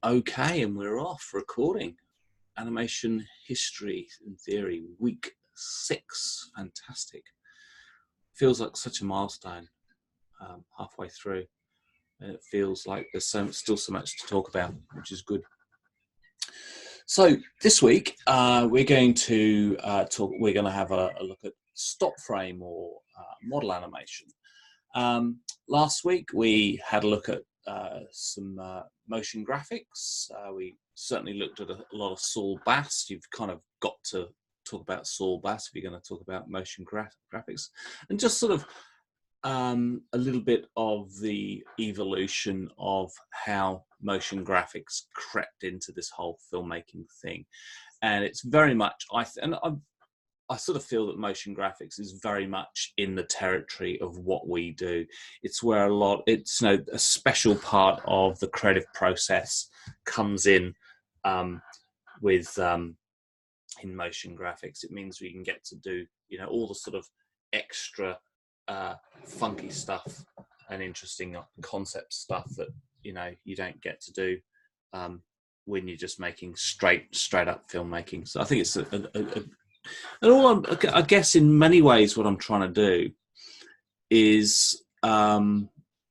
Okay, and we're off recording. Animation History in Theory, week 6. Fantastic. Feels like such a milestone halfway through. And it feels like there's still so much to talk about, which is good. So this week we're going to have a look at stop frame or model animation. Last week we had a look at some motion graphics. We certainly looked at a lot of Saul Bass. You've kind of got to talk about Saul Bass if you're going to talk about motion graphics, and just sort of a little bit of the evolution of how motion graphics crept into this whole filmmaking thing. And it's very much, I sort of feel that motion graphics is very much in the territory of what we do. It's where it's a special part of the creative process comes in with in motion graphics. It means we can get to do all the sort of extra funky stuff and interesting concept stuff that you don't get to do when you're just making straight up filmmaking. So I think it's I guess in many ways what I'm trying to do is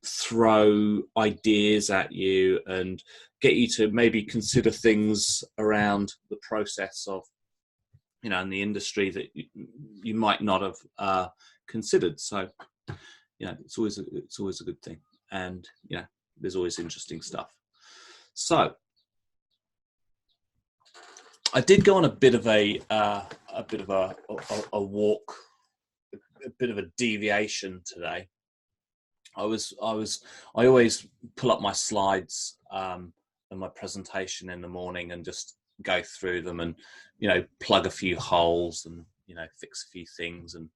throw ideas at you and get you to maybe consider things around the process of in the industry that you might not have considered. So it's always a good thing, and there's always interesting stuff. So I did go on a bit of a walk, a bit of a deviation today. I always pull up my slides and my presentation in the morning and just go through them and plug a few holes and fix a few things and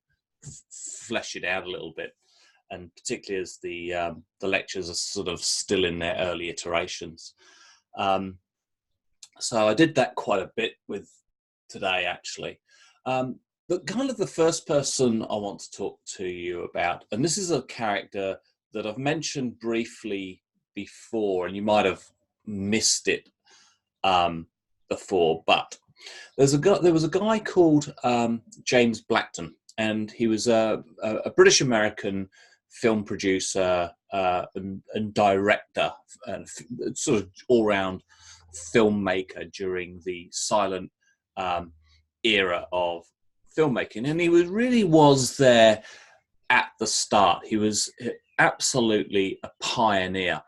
flesh it out a little bit. And particularly as the lectures are sort of still in their early iterations. So I did that quite a bit with today, actually. But kind of the first person I want to talk to you about, and this is a character that I've mentioned briefly before, and you might have missed it before, but there was a guy called James Blackburn, and he was a British-American film producer and director, and sort of all-round filmmaker during the silent era of filmmaking. And he really was there at the start. He was absolutely a pioneer.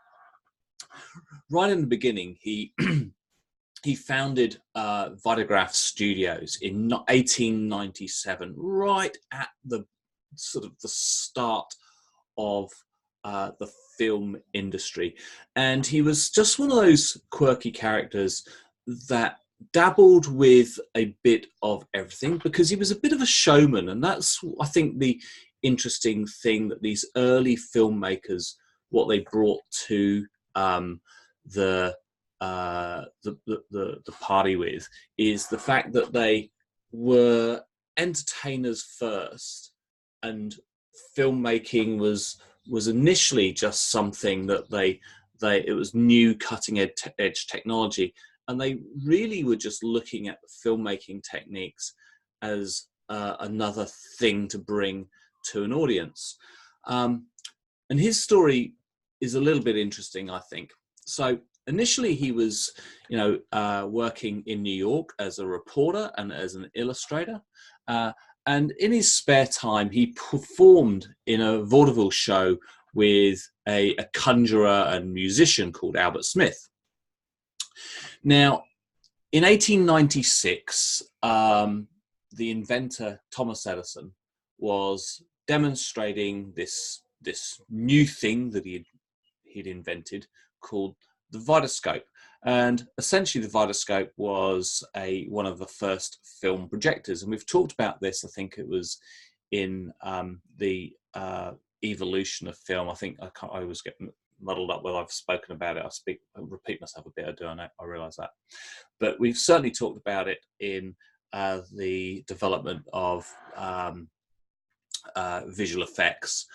Right in the beginning, he founded Vitagraph Studios in 1897, right at the sort of the start of the film industry. And he was just one of those quirky characters that dabbled with a bit of everything because he was a bit of a showman. And that's, I think, the interesting thing that these early filmmakers, what they brought to the party with, is the fact that they were entertainers first, and filmmaking was initially just something that it was new cutting edge technology, and they really were just looking at the filmmaking techniques as another thing to bring to an audience. And his story is a little bit interesting, I think. So initially he was, working in New York as a reporter and as an illustrator. And in his spare time, he performed in a vaudeville show with a conjurer and musician called Albert Smith. Now, in 1896, the inventor Thomas Edison was demonstrating this new thing that he'd invented called the vitascope. And essentially the vitascope was one of the first film projectors. And we've talked about this, I think it was in the evolution of film. I think I always get muddled up whether I've spoken about it. I repeat myself a bit, I realise that. But we've certainly talked about it in the development of visual effects.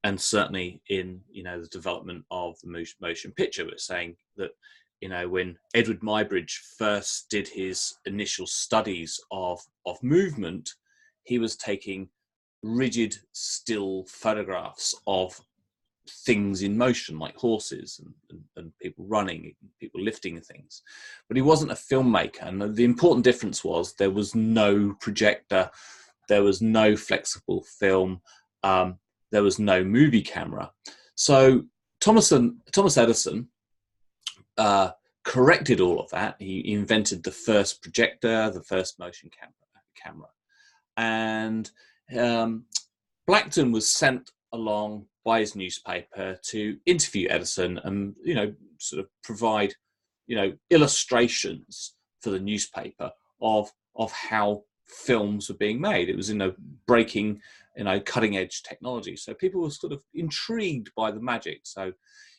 And certainly in the development of the motion picture. We're saying that when Edward Muybridge first did his initial studies of movement, he was taking rigid, still photographs of things in motion, like horses and people running, people lifting things. But he wasn't a filmmaker, and the important difference was there was no projector, there was no flexible film, there was no movie camera. So Thomas Edison corrected all of that. He invented the first projector, the first motion camera. And Blackburn was sent along by his newspaper to interview Edison and, sort of provide, illustrations for the newspaper of how films were being made. It was, breaking, cutting edge technology. So people were sort of intrigued by the magic. So,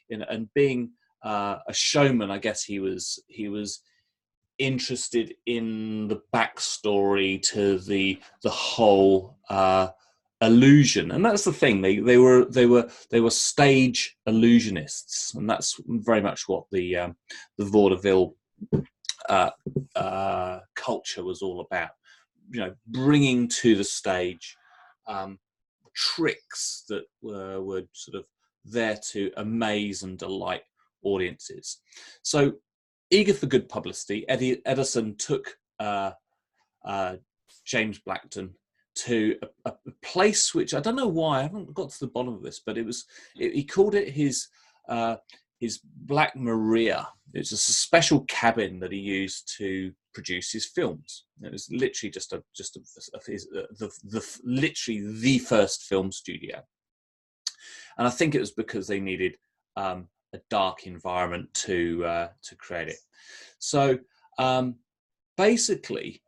and being a showman, I guess he was interested in the backstory to the whole illusion. And that's the thing, they were stage illusionists, and that's very much what the vaudeville culture was all about, bringing to the stage tricks that were sort of there to amaze and delight audiences. So, eager for good publicity, Edison took James Blackburn to a place which, I don't know why, I haven't got to the bottom of this, but he called it his Black Maria. It's a special cabin that he used to produce his films. It was literally literally the first film studio. And I think it was because they needed a dark environment to create it. So basically,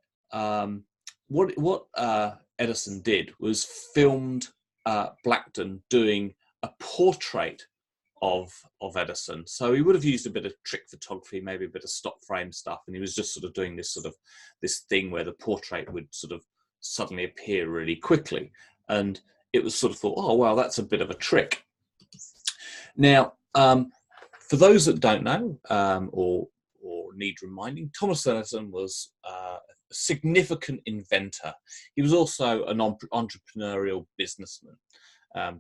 what Edison did was filmed Blackburn doing a portrait of Edison. So he would have used a bit of trick photography, maybe a bit of stop frame stuff, and he was just sort of doing this thing where the portrait would sort of suddenly appear really quickly, and it was sort of thought, oh well, that's a bit of a trick. Now, for those that don't know or need reminding, Thomas Edison was a significant inventor. He was also an entrepreneurial businessman,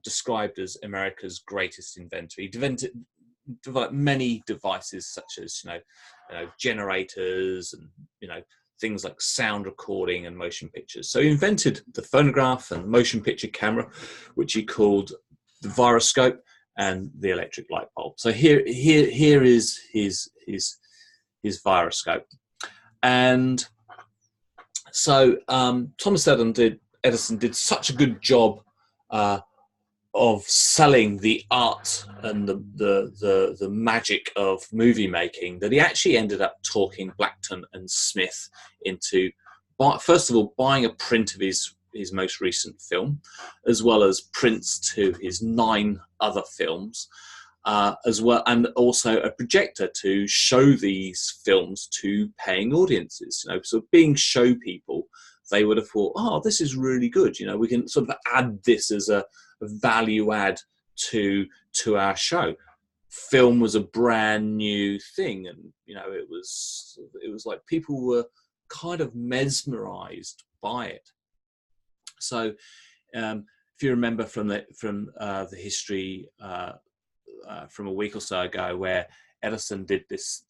described as America's greatest inventor. He developed many devices such as generators and things like sound recording and motion pictures. So he invented the phonograph and the motion picture camera, which he called the gyroscope, and the electric light bulb. So here is his gyroscope. And so Thomas Edison did such a good job of selling the art and the magic of movie making that he actually ended up talking Blackburn and Smith into, first of all, buying a print of his most recent film, as well as prints to his 9 other films, as well, and also a projector to show these films to paying audiences. So being show people, they would have thought, oh, this is really good. We can sort of add this as a value add to our show. Film was a brand new thing, and it was like people were kind of mesmerized by it. So, if you remember from the history from a week or so ago, where Edison did this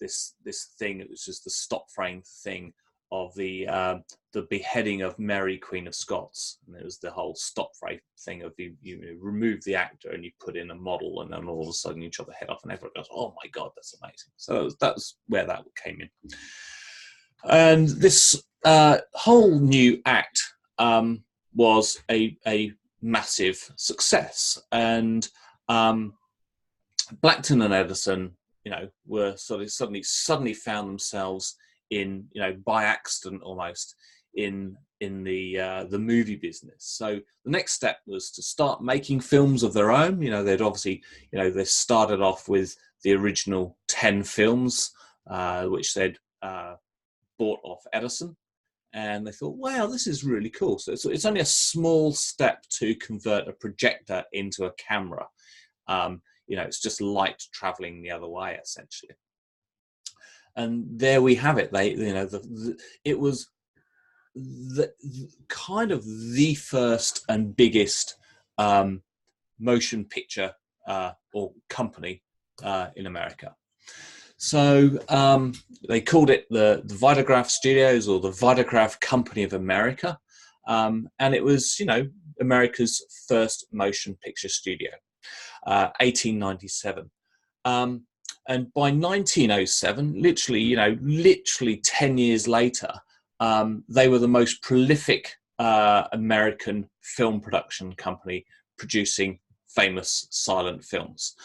thing, it was just the stop frame thing of the beheading of Mary, Queen of Scots, and it was the whole stop frame thing of you remove the actor and you put in a model, and then all of a sudden you chop the head off, and everyone goes, "Oh my God, that's amazing!" So that's where that came in, and this whole new act was a massive success, and Blackburn and Edison, were sort of suddenly found themselves in, by accident almost, in the movie business. So the next step was to start making films of their own. They'd obviously, they started off with the original 10 films, which they'd bought off Edison. And they thought, wow, this is really cool. So it's only a small step to convert a projector into a camera. It's just light traveling the other way, essentially. And there we have it. It was kind of the first and biggest motion picture or company in America. So they called it the Vitagraph Studios, or the Vitagraph Company of America, and it was, America's first motion picture studio, 1897. And by 1907, literally 10 years later, they were the most prolific American film production company, producing famous silent films.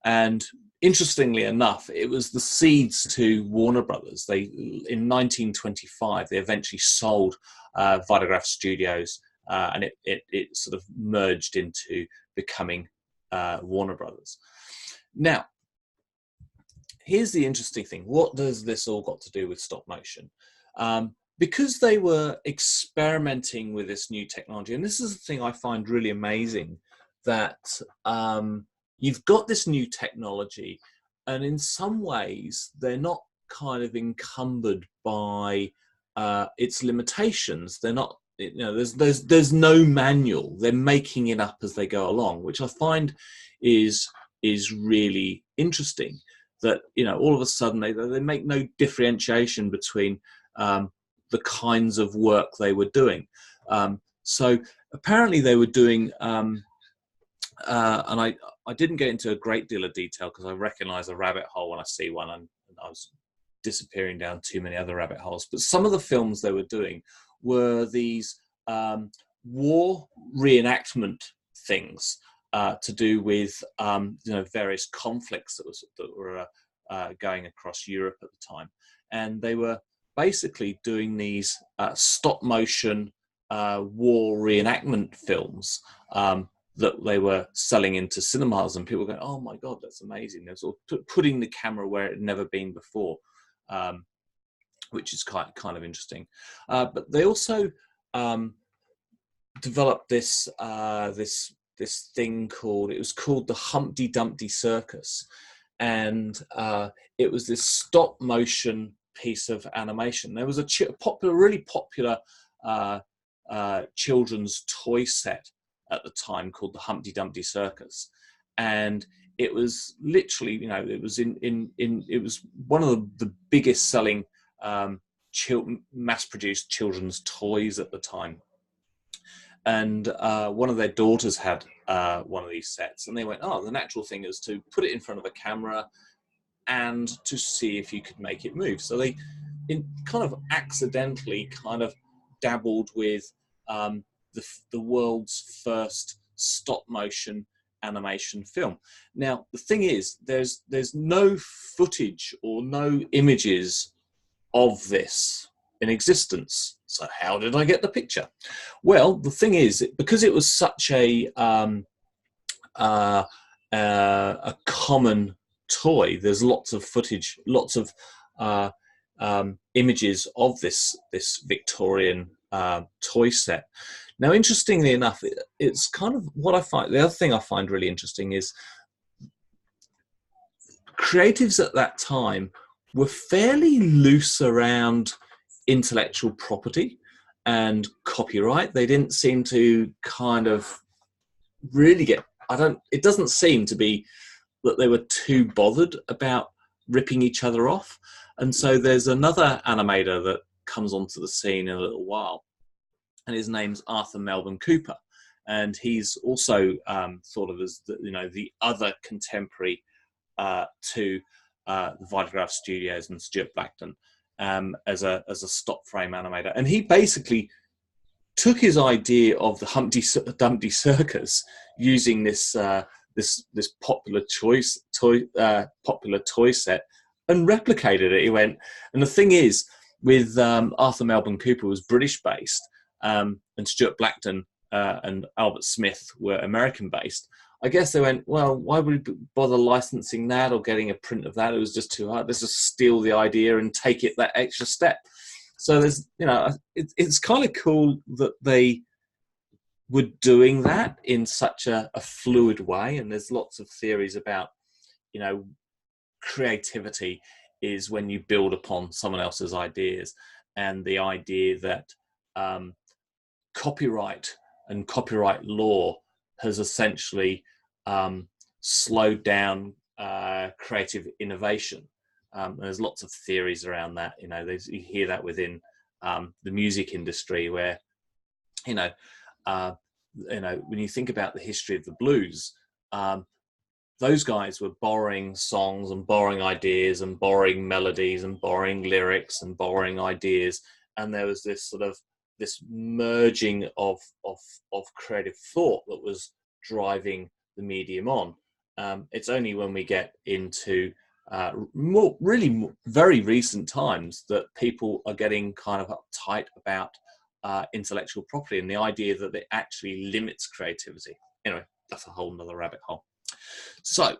And interestingly enough, it was the seeds to Warner Brothers. In 1925, they eventually sold Vitagraph Studios, and it sort of merged into becoming Warner Brothers. Now, here's the interesting thing. What does this all got to do with stop motion? Because they were experimenting with this new technology, and this is the thing I find really amazing, that you've got this new technology, and in some ways they're not kind of encumbered by its limitations. They're not, there's no manual. They're making it up as they go along, which I find is really interesting. That all of a sudden they make no differentiation between the kinds of work they were doing. So apparently they were doing, and I didn't get into a great deal of detail because I recognise a rabbit hole when I see one, and I was disappearing down too many other rabbit holes. But some of the films they were doing were these war reenactment things to do with various conflicts that were going across Europe at the time, and they were basically doing these stop motion war reenactment films that they were selling into cinemas, and people were going, "Oh my God, that's amazing!" They're sort of putting the camera where it had never been before, which is kind of interesting. But they also developed this thing called the Humpty Dumpty Circus, and it was this stop motion piece of animation. There was a really popular children's toy set at the time called the Humpty Dumpty Circus, and it was literally, it was it was one of the biggest selling mass-produced children's toys at the time. And one of their daughters had one of these sets, and they went, "Oh, the natural thing is to put it in front of a camera and to see if you could make it move." So they kind of accidentally kind of dabbled with the world's first stop motion animation film. Now, the thing is, there's no footage or no images of this in existence. So how did I get the picture? Well, the thing is, because it was such a common toy, there's lots of footage, lots of images of this Victorian toy set. Now, interestingly enough, it's kind of what I find. The other thing I find really interesting is creatives at that time were fairly loose around intellectual property and copyright. They didn't seem to kind of really it doesn't seem to be that they were too bothered about ripping each other off. And so there's another animator that comes onto the scene in a little while, and his name's Arthur Melbourne Cooper, and he's also thought of as the other contemporary to the Vitagraph Studios and Stuart Blackburn as a stop frame animator. And he basically took his idea of the Humpty Dumpty Circus using this popular toy set and replicated it. He went, and the thing is, with Arthur Melbourne Cooper was British based, and Stuart Blackburn and Albert Smith were American based. I guess they went, well, why would we bother licensing that or getting a print of that? It was just too hard. Let's just steal the idea and take it that extra step. So there's, it's kind of cool that they were doing that in such a fluid way. And there's lots of theories about, creativity is when you build upon someone else's ideas, and the idea that copyright and copyright law has essentially slowed down creative innovation. There's lots of theories around that. You know, you hear that within the music industry, where when you think about the history of the blues, those guys were borrowing songs and borrowing ideas and borrowing melodies and borrowing lyrics and borrowing ideas, and there was this sort of this merging of creative thought that was driving the medium on. It's only when we get into very recent times that people are getting kind of uptight about intellectual property and the idea that it actually limits creativity. Anyway, that's a whole nother rabbit hole. So,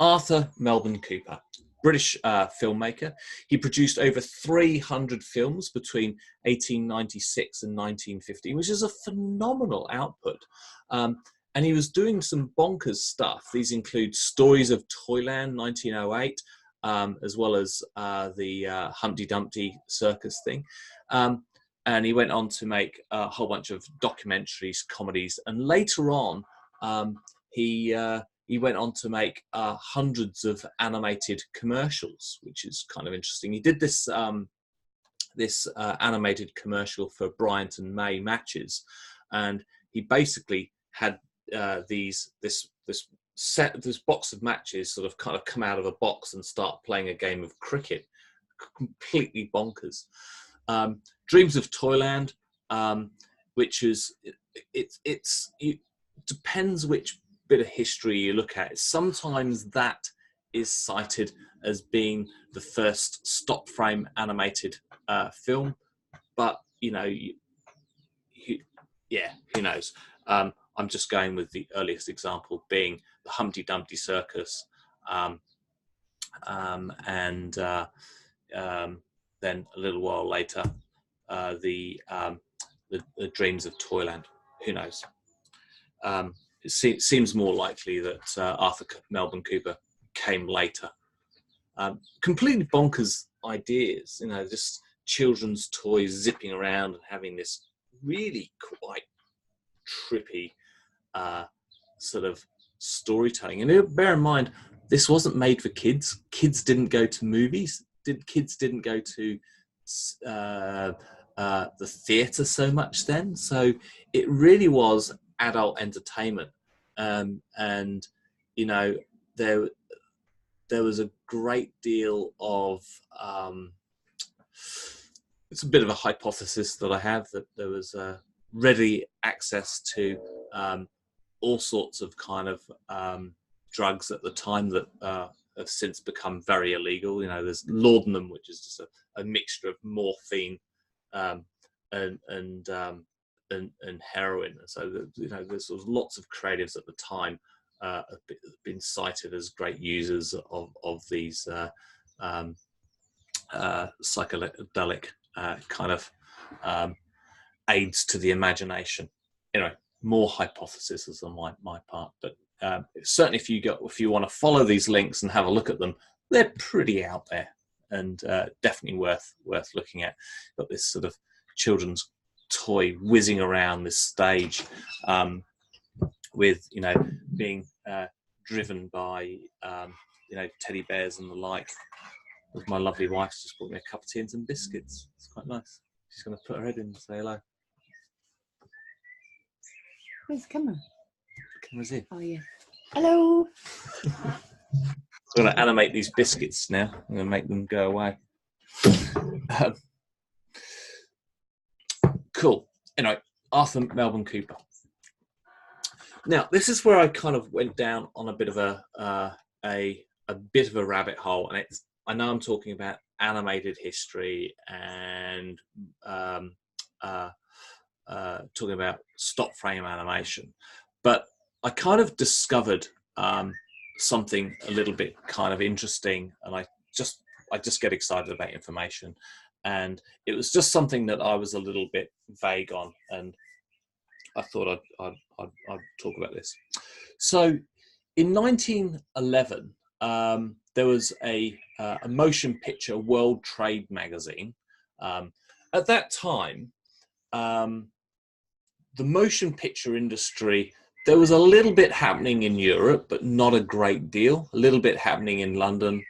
Arthur Melbourne Cooper, British filmmaker. He produced over 300 films between 1896 and 1950, which is a phenomenal output. And he was doing some bonkers stuff. These include Stories of Toyland, 1908, as well as the Humpty Dumpty circus thing. And he went on to make a whole bunch of documentaries, comedies, and later on, he went on to make hundreds of animated commercials, which is kind of interesting. He did this animated commercial for Bryant and May matches, and he basically had this box of matches sort of kind of come out of a box and start playing a game of cricket. Completely bonkers. Dreams of Toyland, which is it depends which bit of history you look at. Sometimes that is cited as being the first stop frame animated film, but you know, who knows? I'm just going with the earliest example being the Humpty Dumpty circus, and then a little while later, the Dreams of Toyland. Who knows? It seems more likely that Arthur Melbourne Cooper came later. Completely bonkers ideas, you know, just children's toys zipping around and having this really quite trippy sort of storytelling. And bear in mind, this wasn't made for kids. Kids didn't go to movies. Kids didn't go to the theatre so much then. So it really was adult entertainment. And you know, there was a great deal of it's a bit of a hypothesis that I have, that there was ready access to all sorts of kind of drugs at the time that have since become very illegal. You know, there's laudanum, which is just a mixture of morphine and heroin. So you know, there's lots of creatives at the time have been cited as great users of these psychedelic kind of aids to the imagination. Anyway, more hypotheses on my part, but certainly if you want to follow these links and have a look at them, they're pretty out there and definitely worth looking at. Got this sort of children's toy whizzing around this stage, with, you know, being driven by you know, teddy bears and the like. My lovely wife's just brought me a cup of tea and some biscuits. It's quite nice. She's going to put her head in and say hello. Where's the camera? The camera's here. Oh yeah. Hello. So I'm going to animate these biscuits now. I'm going to make them go away. Cool. Anyway, Arthur Melbourne Cooper. Now, this is where I kind of went down on a bit of a bit of a rabbit hole, and I know I'm talking about animated history and talking about stop frame animation, but I kind of discovered something a little bit kind of interesting, and I just get excited about information, and it was just something that I was a little bit vague on, and I thought I'd talk about this. So in 1911, there was a motion picture World Trade magazine. At that time, the motion picture industry, there was a little bit happening in Europe, but not a great deal. A little bit happening in London,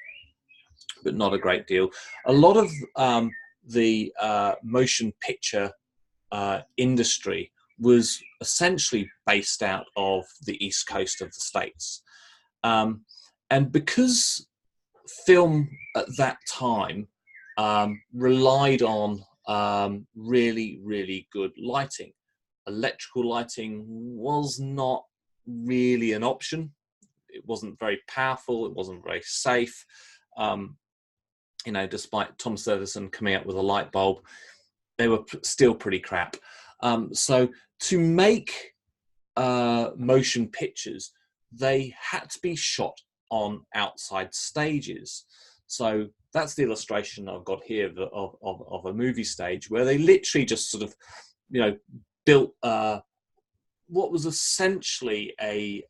but not a great deal. A lot of the motion picture industry was essentially based out of the East Coast of the States. And because film at that time relied on really, really good lighting, electrical lighting was not really an option. It wasn't very powerful. It wasn't very safe. You know, despite Thomas Edison coming up with a light bulb, they were still pretty crap. So to make motion pictures, they had to be shot on outside stages. So that's the illustration I've got here of a movie stage where they literally just sort of, you know, built what was essentially a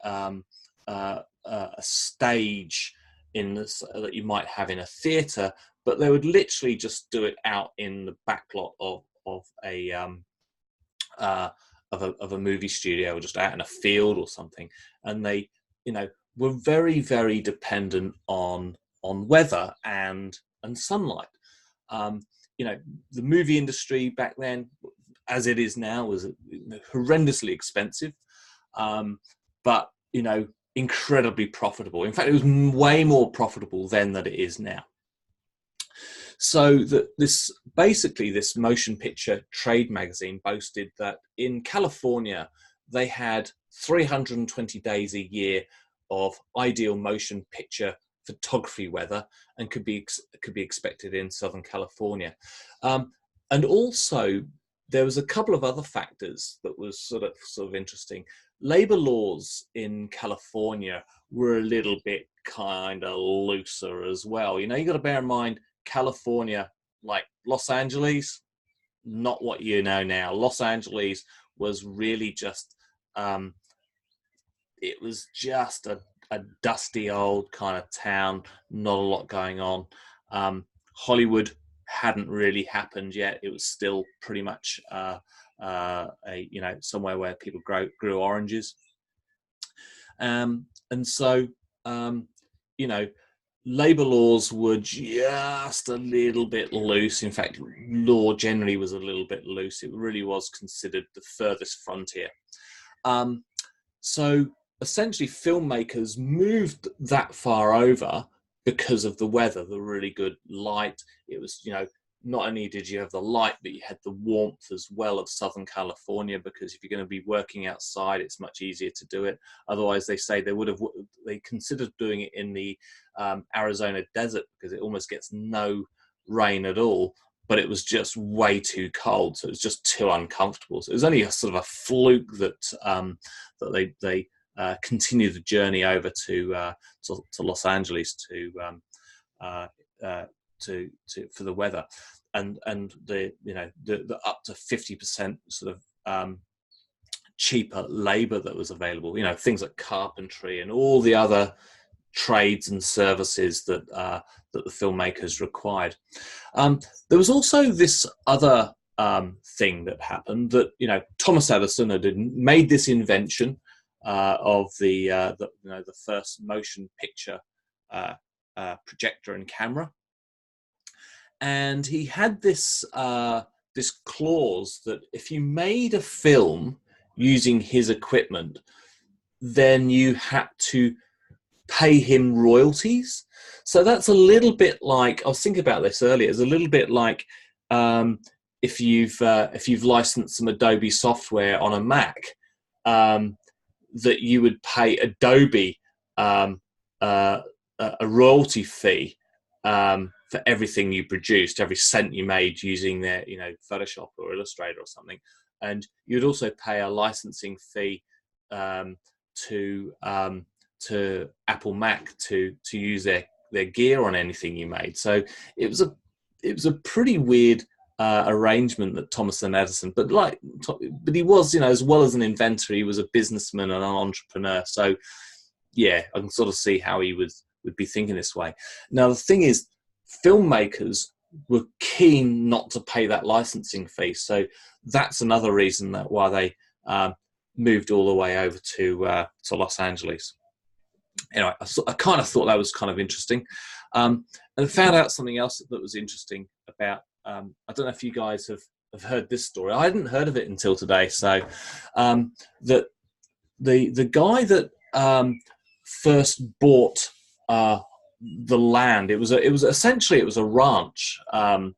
stage in this, that you might have in a theatre, but they would literally just do it out in the backlot of a movie studio, or just out in a field or something. And they, you know, were very, very dependent on weather and sunlight. You know, the movie industry back then, as it is now, was horrendously expensive, but, you know, incredibly profitable. In fact, it was way more profitable then than it is now. So this motion picture trade magazine boasted that in California, they had 320 days a year of ideal motion picture photography weather, and could be expected in Southern California. And also, there was a couple of other factors that was sort of interesting. Labor laws in California were a little bit kind of looser as well. You know, you got to bear in mind, California, like Los Angeles, not what you know now. Los Angeles was really just, it was just a dusty old kind of town, not a lot going on. Hollywood hadn't really happened yet. It was still pretty much you know, somewhere where people grew oranges. And so, you know, labor laws were just a little bit loose. In fact, law generally was a little bit loose. It really was considered the furthest frontier. So essentially, filmmakers moved that far over because of the weather, the really good light. It was, you know, not only did you have the light, but you had the warmth as well of Southern California, because if you're going to be working outside, it's much easier to do it. Otherwise, they say they considered doing it in the Arizona desert, because it almost gets no rain at all, but it was just way too cold. So it was just too uncomfortable. So it was only a sort of a fluke that they continued the journey over to Los Angeles for the weather, and the, you know, the up to 50% sort of cheaper labor that was available. You know, things like carpentry and all the other trades and services that the filmmakers required. There was also this other thing that happened, that, you know, Thomas Edison had made this invention of the first motion picture projector and camera, and he had this clause that if you made a film using his equipment, then you had to pay him royalties. So that's a little bit like, I was thinking about this earlier, it's a little bit like if you've licensed some Adobe software on a Mac, that you would pay Adobe a royalty fee for everything you produced, every cent you made using their, you know, Photoshop or Illustrator or something, and you'd also pay a licensing fee to Apple Mac to use their gear on anything you made. So it was a pretty weird arrangement that Thomas and Edison, but he was, you know, as well as an inventor, he was a businessman and an entrepreneur. So yeah, I can sort of see how he was would be thinking this way. Now, the thing is, filmmakers were keen not to pay that licensing fee. So that's another reason that why they moved all the way over to Los Angeles. Anyway, I kind of thought that was kind of interesting. And I found out something else that was interesting about, I don't know if you guys have heard this story. I hadn't heard of it until today. So that the guy that first bought the land, it was essentially a ranch, and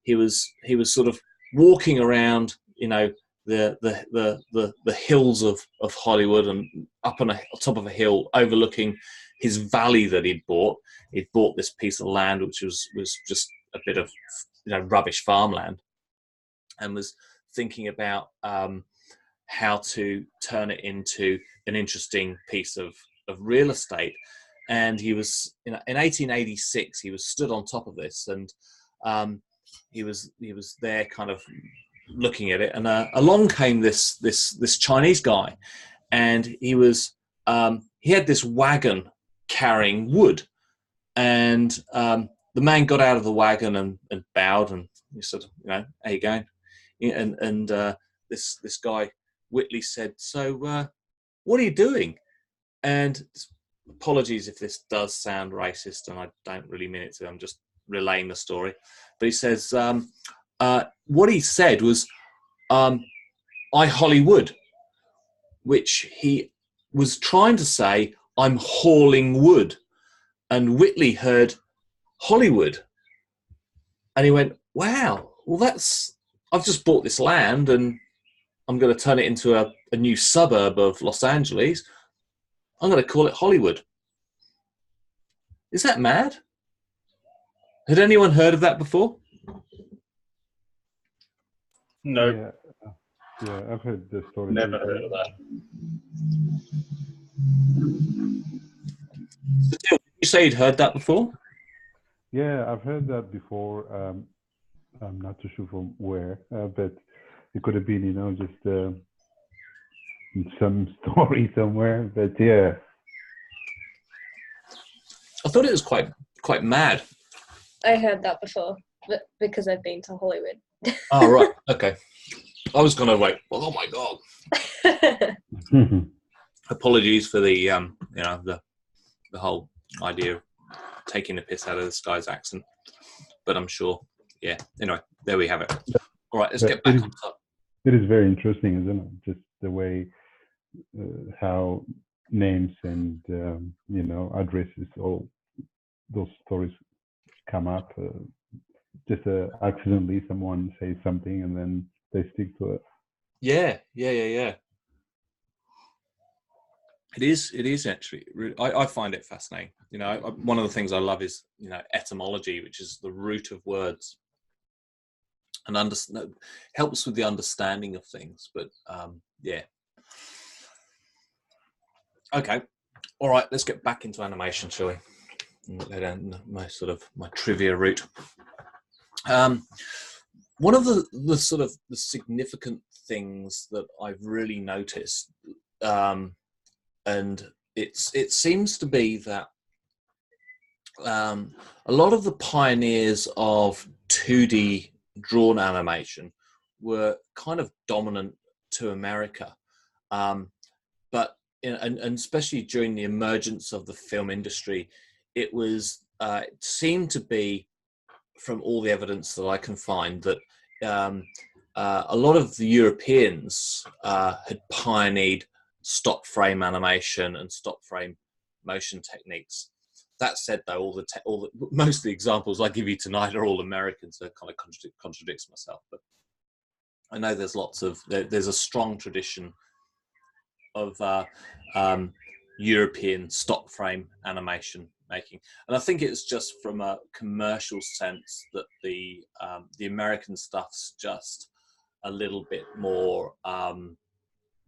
he was sort of walking around, the hills of Hollywood, and up on top of a hill overlooking his valley that he'd bought. He'd bought this piece of land which was just a bit of rubbish farmland, and was thinking about how to turn it into an interesting piece of real estate. And he was in 1886 he was stood on top of this, and he was there kind of looking at it, and along came this Chinese guy, and he had this wagon carrying wood, and the man got out of the wagon and bowed, and he said, how you going? And this guy Whitley said, so what are you doing? And apologies if this does sound racist, and I don't really mean it to. I'm just relaying the story. But he says, what he said was, I Hollywood, which he was trying to say, I'm hauling wood. And Whitley heard Hollywood. And he went, wow, well, I've just bought this land, and I'm going to turn it into a new suburb of Los Angeles. I'm going to call it Hollywood. Is that mad? Had anyone heard of that before? No. Yeah, I've heard the story. Never heard of that. So, Did you say you'd heard that before? Yeah, I've heard that before. I'm not too sure from where, but it could have been, just some story somewhere. But yeah, I thought it was quite mad. I heard that before, but because I've been to Hollywood. Oh, right. Okay. I was going to wait. Oh my God. Apologies for the the whole idea of taking the piss out of this guy's accent, but I'm sure. Yeah. Anyway, there we have it. All right, let's get back on top. It is very interesting, isn't it? Just the way how names and addresses, all those stories come up. Just accidentally someone says something and then they stick to it. Yeah. It is actually. I find it fascinating. One of the things I love is etymology, which is the root of words, and helps with the understanding of things. But yeah. Okay. All right. Let's get back into animation, shall we? Go down my trivia route. One of the significant things that I've really noticed, and it seems to be that a lot of the pioneers of 2D drawn animation were kind of dominant to America, but and especially during the emergence of the film industry, it seemed to be, from all the evidence that I can find, that a lot of the Europeans had pioneered stop frame animation and stop frame motion techniques. That said, though, most of the examples I give you tonight are all Americans, so it kind of contradicts myself. But I know there's a strong tradition of European stop frame animation making, and I think it's just from a commercial sense that the American stuff's just a little bit more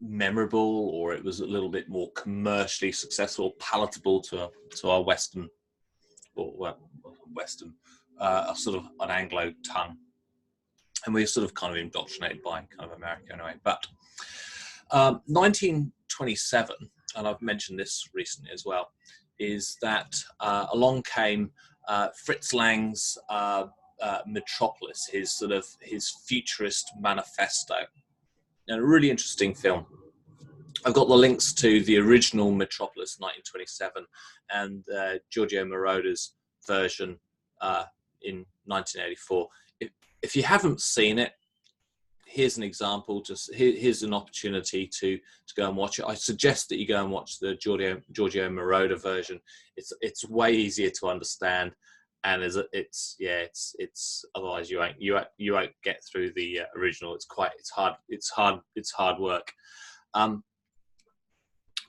memorable, or it was a little bit more commercially successful, palatable to our Western sort of an Anglo tongue, and we're sort of kind of indoctrinated by kind of America anyway. But 1927, and I've mentioned this recently as well, is that along came Fritz Lang's Metropolis, his futurist manifesto, and a really interesting film. I've got the links to the original Metropolis, 1927, and Giorgio Moroder's version in 1984. If you haven't seen it, here's an example. Here's an opportunity to go and watch it. I suggest that you go and watch the Giorgio Moroder version. It's way easier to understand, and it's otherwise you won't get through the original. It's hard work.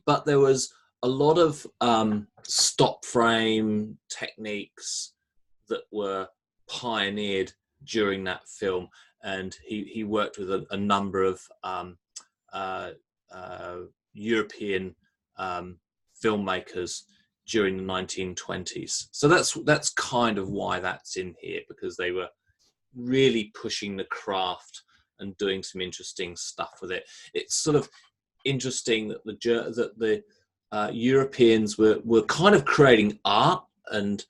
But there was a lot of stop frame techniques that were pioneered during that film, and he worked with a number of European filmmakers during the 1920s. So that's kind of why that's in here, because they were really pushing the craft and doing some interesting stuff with it. It's sort of interesting that the Europeans were kind of creating art and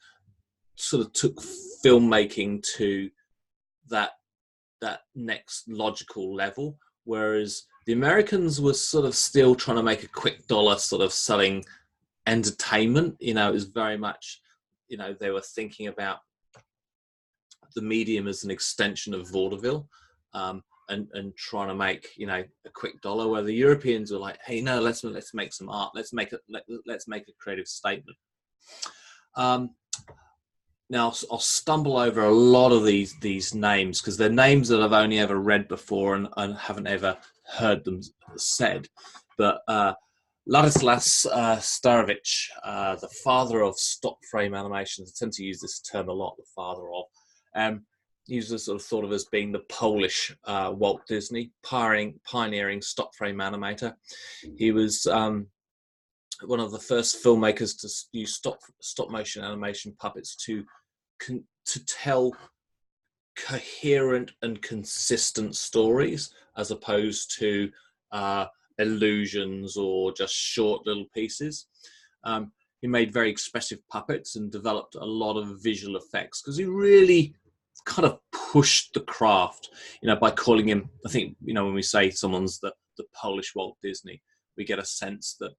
sort of took filmmaking to that next logical level, whereas the Americans were sort of still trying to make a quick dollar, sort of selling entertainment. It was very much, they were thinking about the medium as an extension of vaudeville, and trying to make a quick dollar, where the Europeans were like, hey, no, let's make some art, let's make a creative statement. Now I'll stumble over a lot of these names because they're names that I've only ever read before and haven't ever heard them said. But Ladislas Sturridge, the father of stop frame animations, I tend to use this term a lot, the father of. He was sort of thought of as being the Polish Walt Disney, pioneering stop frame animator. He was one of the first filmmakers to use stop motion animation puppets to tell coherent and consistent stories, as opposed to illusions or just short little pieces. He made very expressive puppets and developed a lot of visual effects because he really kind of pushed the craft, by calling him, I think, when we say someone's the Polish Walt Disney, we get a sense that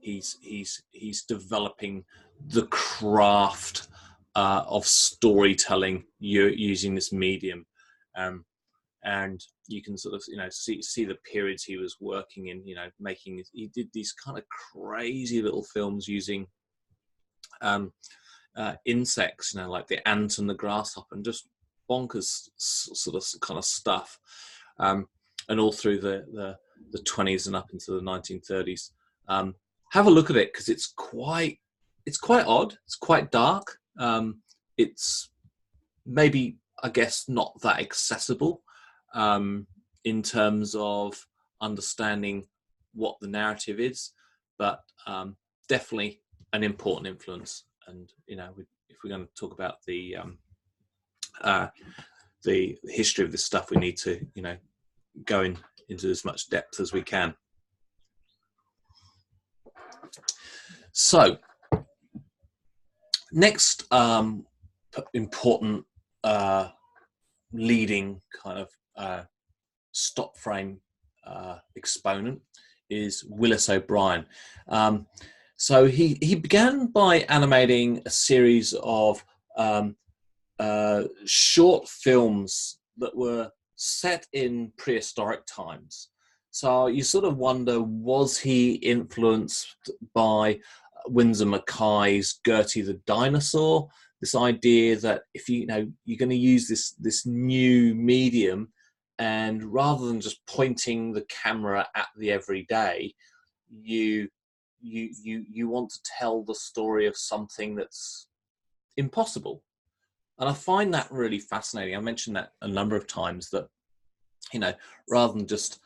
he's developing the craft of storytelling using this medium, and you can sort of see the periods he was working in. He did these kind of crazy little films using insects, like the ant and the grasshopper, and just bonkers sort of kind of stuff, and all through the 20s and up into the 1930s. Have a look at it because it's quite odd. It's quite dark. It's maybe, I guess, not that accessible in terms of understanding what the narrative is, but definitely an important influence. And if we're going to talk about the history of this stuff, we need to go into as much depth as we can. So, next important leading kind of stop frame exponent is Willis OBrien. So he began by animating a series of short films that were set in prehistoric times. So you sort of wonder, was he influenced by Winsor Mackay's Gertie the Dinosaur? This idea that if you're going to use this new medium, and rather than just pointing the camera at the everyday, you want to tell the story of something that's impossible. And I find that really fascinating. I mentioned that a number of times, that rather than just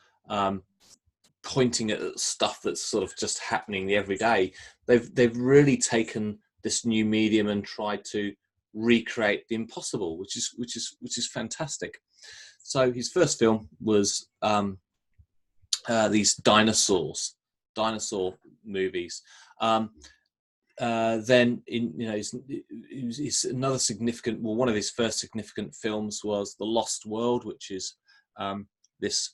pointing at stuff that's sort of just happening the everyday, they've really taken this new medium and tried to recreate the impossible, which is fantastic. So his first film was these dinosaurs, dinosaur movies. Then he's another significant. Well, one of his first significant films was The Lost World, which is this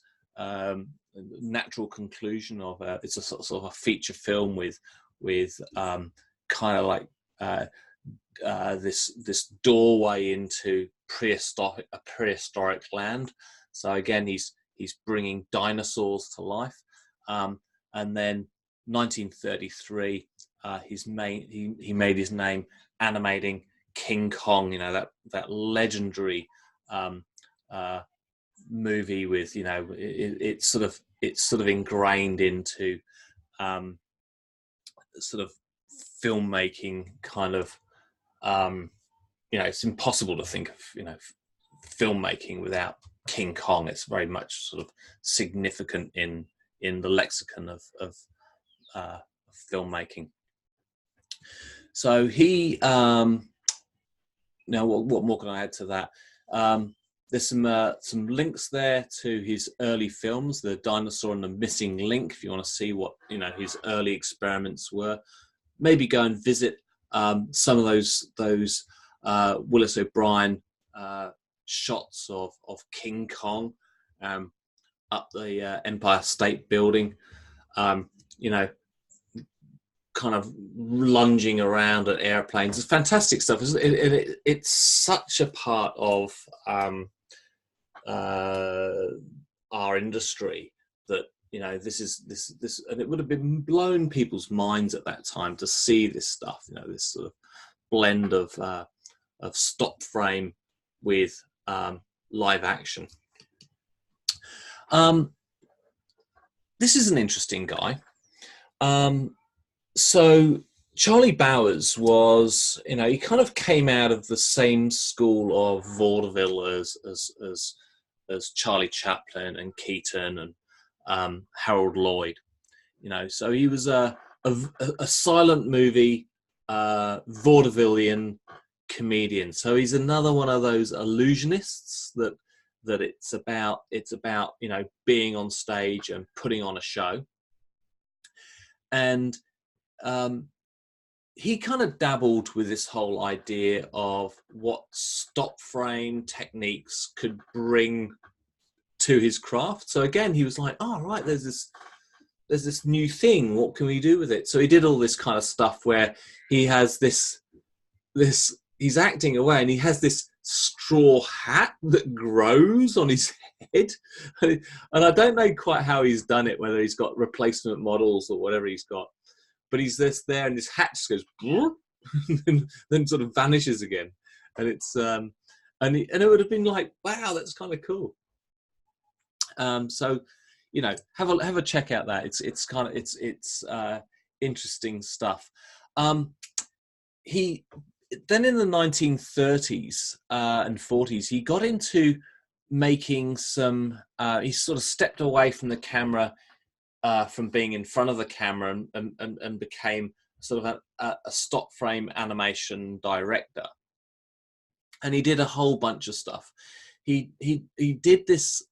natural conclusion of it's a sort of a feature film with kind of like this doorway into a prehistoric land. So again, he's bringing dinosaurs to life. And then 1933, he made his name animating King Kong. That legendary movie with it's sort of ingrained into sort of filmmaking kind of it's impossible to think of filmmaking without King Kong. It's very much sort of significant in the lexicon of filmmaking. So he now what more can I add to that? There's some links there to his early films, The Dinosaur and the Missing Link, if you want to see what his early experiments were. Maybe go and visit some of those Willis OBrien shots of King Kong up the Empire State Building, kind of lunging around at airplanes. It's fantastic stuff. It's such a part of our industry that this, and it would have been blown people's minds at that time to see this stuff. This sort of blend of stop frame with live action. This is an interesting guy. So Charlie Bowers was, he kind of came out of the same school of vaudeville as Charlie Chaplin and Keaton and Harold Lloyd. So he was a silent movie vaudevillian comedian. So he's another one of those illusionists that it's about being on stage and putting on a show. And he kind of dabbled with this whole idea of what stop frame techniques could bring to his craft. So again, he was like, oh, right, there's this new thing. What can we do with it? So he did all this kind of stuff where he has this he's acting away and he has this straw hat that grows on his head. And I don't know quite how he's done it, whether he's got replacement models or whatever he's got. But he's just there, and his hat just goes, and then sort of vanishes again, and it's and it would have been like, wow, that's kind of cool. So have a check out that it's kind of it's interesting stuff. He then in the 1930s and 40s he got into making some. He sort of stepped away from the camera. From being in front of the camera and became sort of a stop frame animation director, and he did a whole bunch of stuff. He did these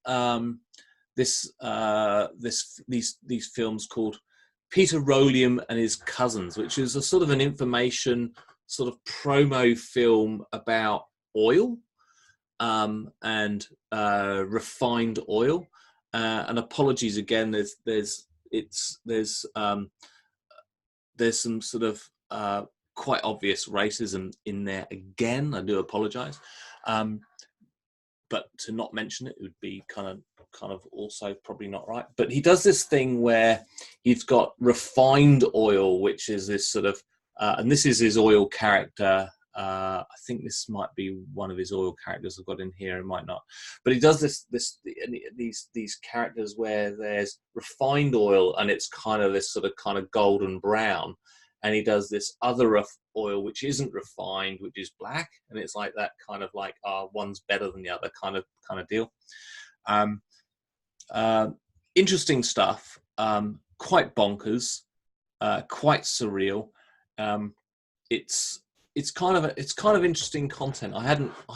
films called Peter Rollium and His Cousins, which is a sort of an information sort of promo film about oil and refined oil. And apologies again. There's some sort of quite obvious racism in there again. I do apologise, but to not mention it would be kind of also probably not right. But he does this thing where he's got refined oil, which is this sort of, and this is his oil character. I think this might be one of his oil characters I've got in here. It might not, but he does these characters where there's refined oil and it's kind of this sort of golden brown, and he does this other oil which isn't refined, which is black, and it's like that kind of like one's better than the other kind of deal. Interesting stuff, quite bonkers, quite surreal. It's kind of interesting content. I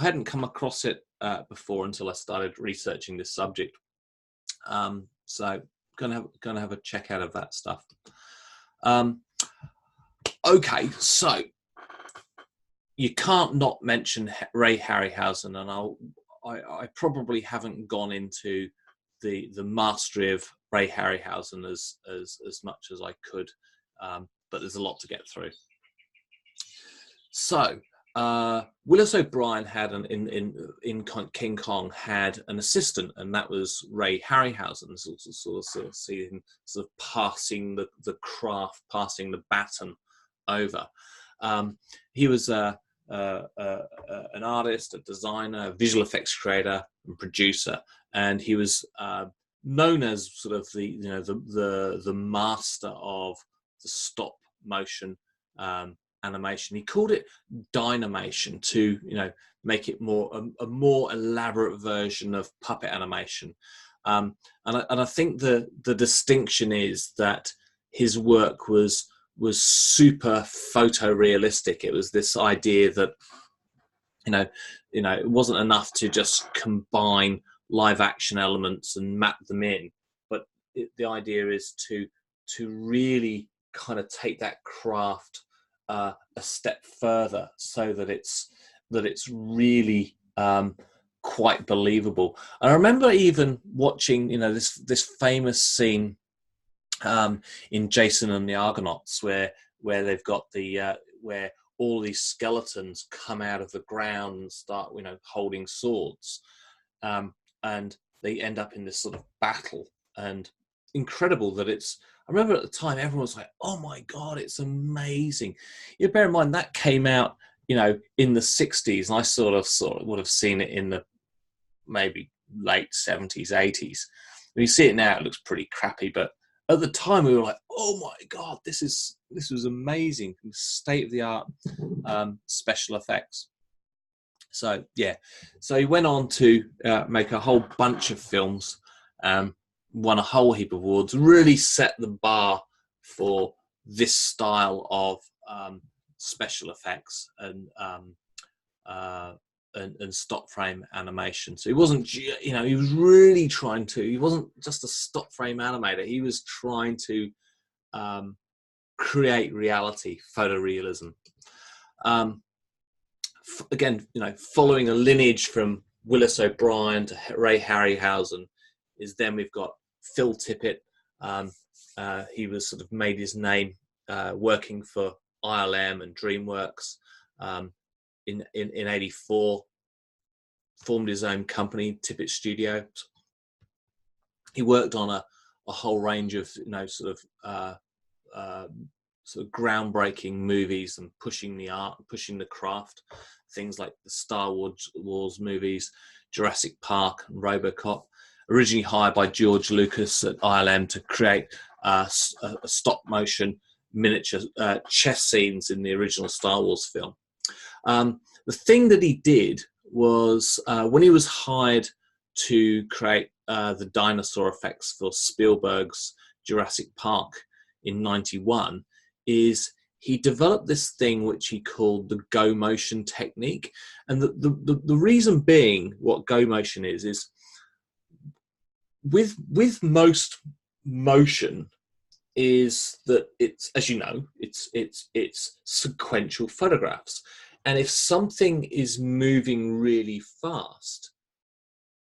hadn't come across it before until I started researching this subject. So gonna have a check out of that stuff. Okay, so you can't not mention Ray Harryhausen, and I probably haven't gone into the mastery of Ray Harryhausen as much as I could, but there's a lot to get through. So Willis OBrien had in King Kong had an assistant, and that was Ray Harryhausen. Sort of see him sort of passing the craft, passing the baton over. He was an artist, a designer, a visual effects creator, and producer, and he was known as sort of the master of the stop motion animation. He called it dynamation to make it a more elaborate version of puppet animation. And I think the distinction is that his work was super photorealistic. It was this idea that it wasn't enough to just combine live action elements and map them in, but the idea is to really kind of take that craft a step further, so that it's really quite believable. And I remember even watching this famous scene in Jason and the Argonauts, where they've got where all these skeletons come out of the ground and start holding swords, and they end up in this sort of battle. And incredible that I remember at the time everyone was like, "Oh my God, it's amazing!" You bear in mind that came out in the 60s, and I sort of would have seen it in the maybe late 70s, 80s. When you see it now, it looks pretty crappy, but at the time we were like, "Oh my God, this was amazing!" State of the art special effects. So yeah, so he went on to make a whole bunch of films, won a whole heap of awards, really set the bar for this style of special effects and stop frame animation. So he wasn't, he was really trying to. He wasn't just a stop frame animator. He was trying to create reality, photorealism. Again, following a lineage from Willis OBrien to Ray Harryhausen, is then we've got Phil Tippett. He was sort of made his name working for ILM and DreamWorks. In 84, formed his own company, Tippett Studio. He worked on a whole range of sort of groundbreaking movies and pushing the art, pushing the craft. Things like the Star Wars movies, Jurassic Park and RoboCop. Originally hired by George Lucas at ILM to create a stop motion miniature chess scenes in the original Star Wars film. The thing that he did was when he was hired to create the dinosaur effects for Spielberg's Jurassic Park in '91, is he developed this thing which he called the go motion technique. And the reason being what go motion is with most motion is that it's, as you know, it's sequential photographs. And if something is moving really fast,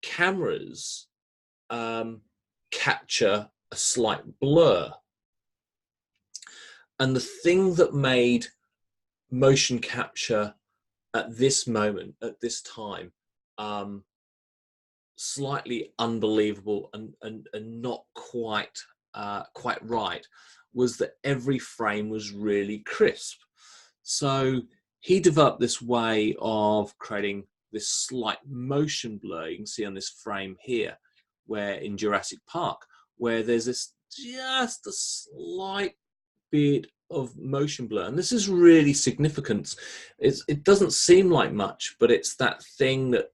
cameras capture a slight blur. And the thing that made motion capture at this moment, at this time, slightly unbelievable and not quite right, was that every frame was really crisp. So he developed this way of creating this slight motion blur. You can see on this frame here, where in Jurassic Park, where there's just a slight bit of motion blur. And this is really significant. It doesn't seem like much, but it's that thing that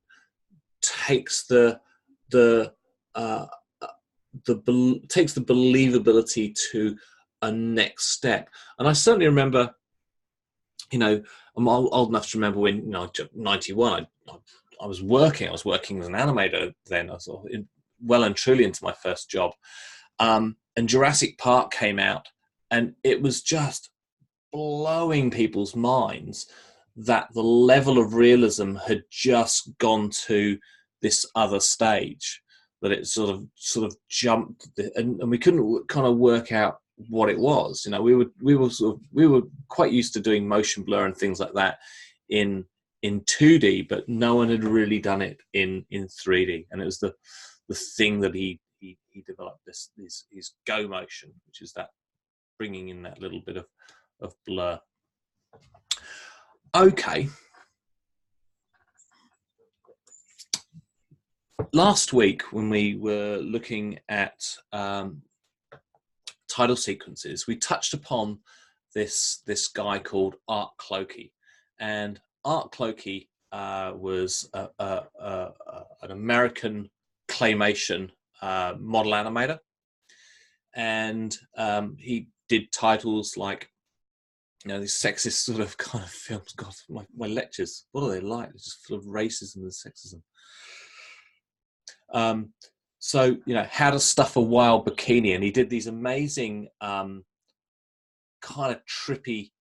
takes the believability to a next step. And I certainly remember, I'm old enough to remember when, 91, I was working as an animator then. I was well and truly into my first job. And Jurassic Park came out, and it was just blowing people's minds that the level of realism had just gone to this other stage, that it sort of jumped, and we couldn't kind of work out what it was. You know, we were quite used to doing motion blur and things like that in 2D, but no one had really done it in 3D, and it was the thing that he developed, his go motion, which is that bringing in that little bit of blur. Okay. Last week, when we were looking at Tidal Sequences, we touched upon this guy called Art Clokey, and Art Clokey was an American claymation model animator, and he did titles like, you know, these sexist sort of kind of films. God, my lectures, what are they like? They're just full of racism and sexism. So, you know, How to Stuff a Wild Bikini, and he did these amazing kind of trippy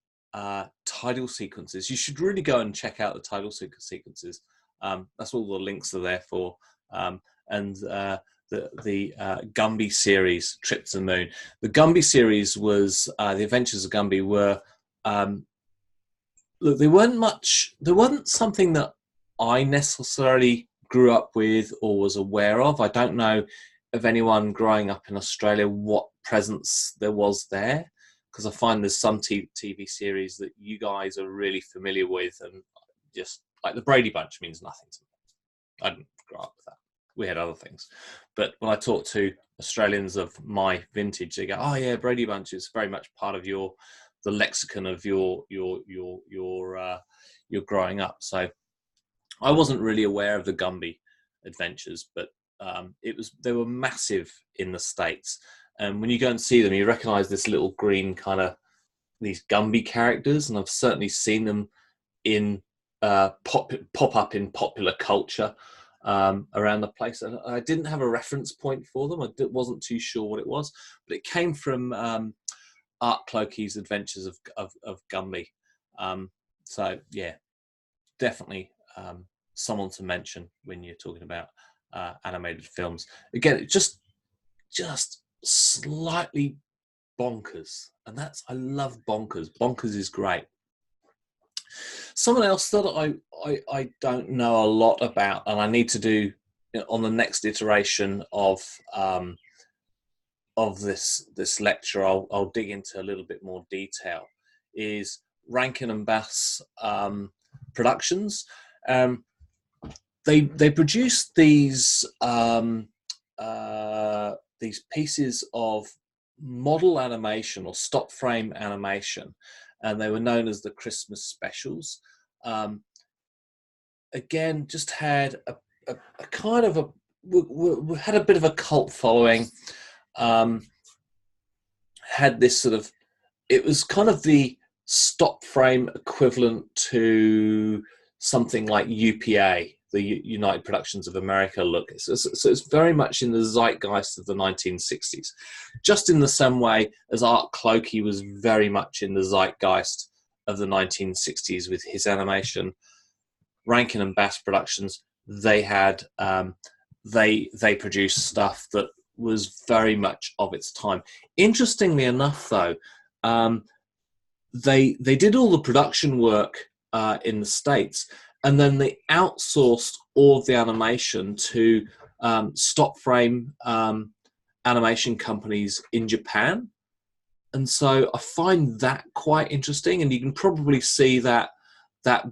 tidal sequences. You should really go and check out the tidal sequences. That's what all the links are there for. And the Gumby series, Trip to the Moon. The Gumby series was The Adventures of Gumby were look, there wasn't something that I necessarily grew up with or was aware of. I don't know of anyone growing up in Australia what presence there was there, because I find there's some TV series that you guys are really familiar with, and just like the Brady Bunch means nothing to me. I didn't grow up with that. We had other things. But when I talk to Australians of my vintage, they go, "Oh yeah, Brady Bunch is very much part of the lexicon of your growing up." So I wasn't really aware of the Gumby adventures, but they were massive in the States. And when you go and see them, you recognise this little green kind of these Gumby characters, and I've certainly seen them in pop up in popular culture around the place. And I didn't have a reference point for them. I wasn't too sure what it was, but it came from Art Clokey's Adventures of Gumby. So yeah, definitely someone to mention when you're talking about animated films. Again, just slightly bonkers, and I love bonkers. Bonkers is great. Someone else that I don't know a lot about, and I need to do on the next iteration of this lecture, I'll dig into a little bit more detail, is RankinBass Productions. They produce these pieces of model animation or stop frame animation, and they were known as the Christmas specials. Again, just had a kind of we had a bit of a cult following. Had this sort of, it was kind of the stop frame equivalent to something like UPA, the United Productions of America look. So it's very much in the zeitgeist of the 1960s, just in the same way as Art Clokey was very much in the zeitgeist of the 1960s with his animation. RankinBass Productions, they had they produced stuff that was very much of its time. Interestingly enough, though, they did all the production work in the States, and then they outsourced all of the animation to stop frame animation companies in Japan. And so I find that quite interesting, and you can probably see that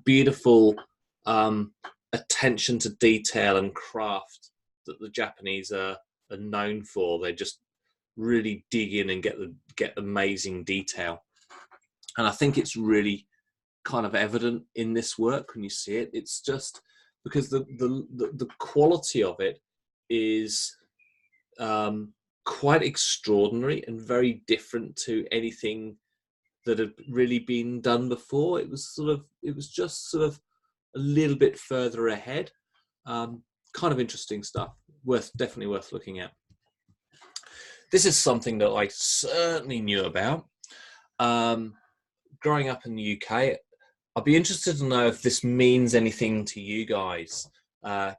beautiful attention to detail and craft that the Japanese are known for. They just really dig in and get amazing detail, and I think it's really kind of evident in this work when you see it. It's just because the quality of it is quite extraordinary and very different to anything that had really been done before. It was just sort of a little bit further ahead. Kind of interesting stuff. Definitely worth looking at. this is something that I certainly knew about. Growing up in the UK, I'd be interested to know if this means anything to you guys.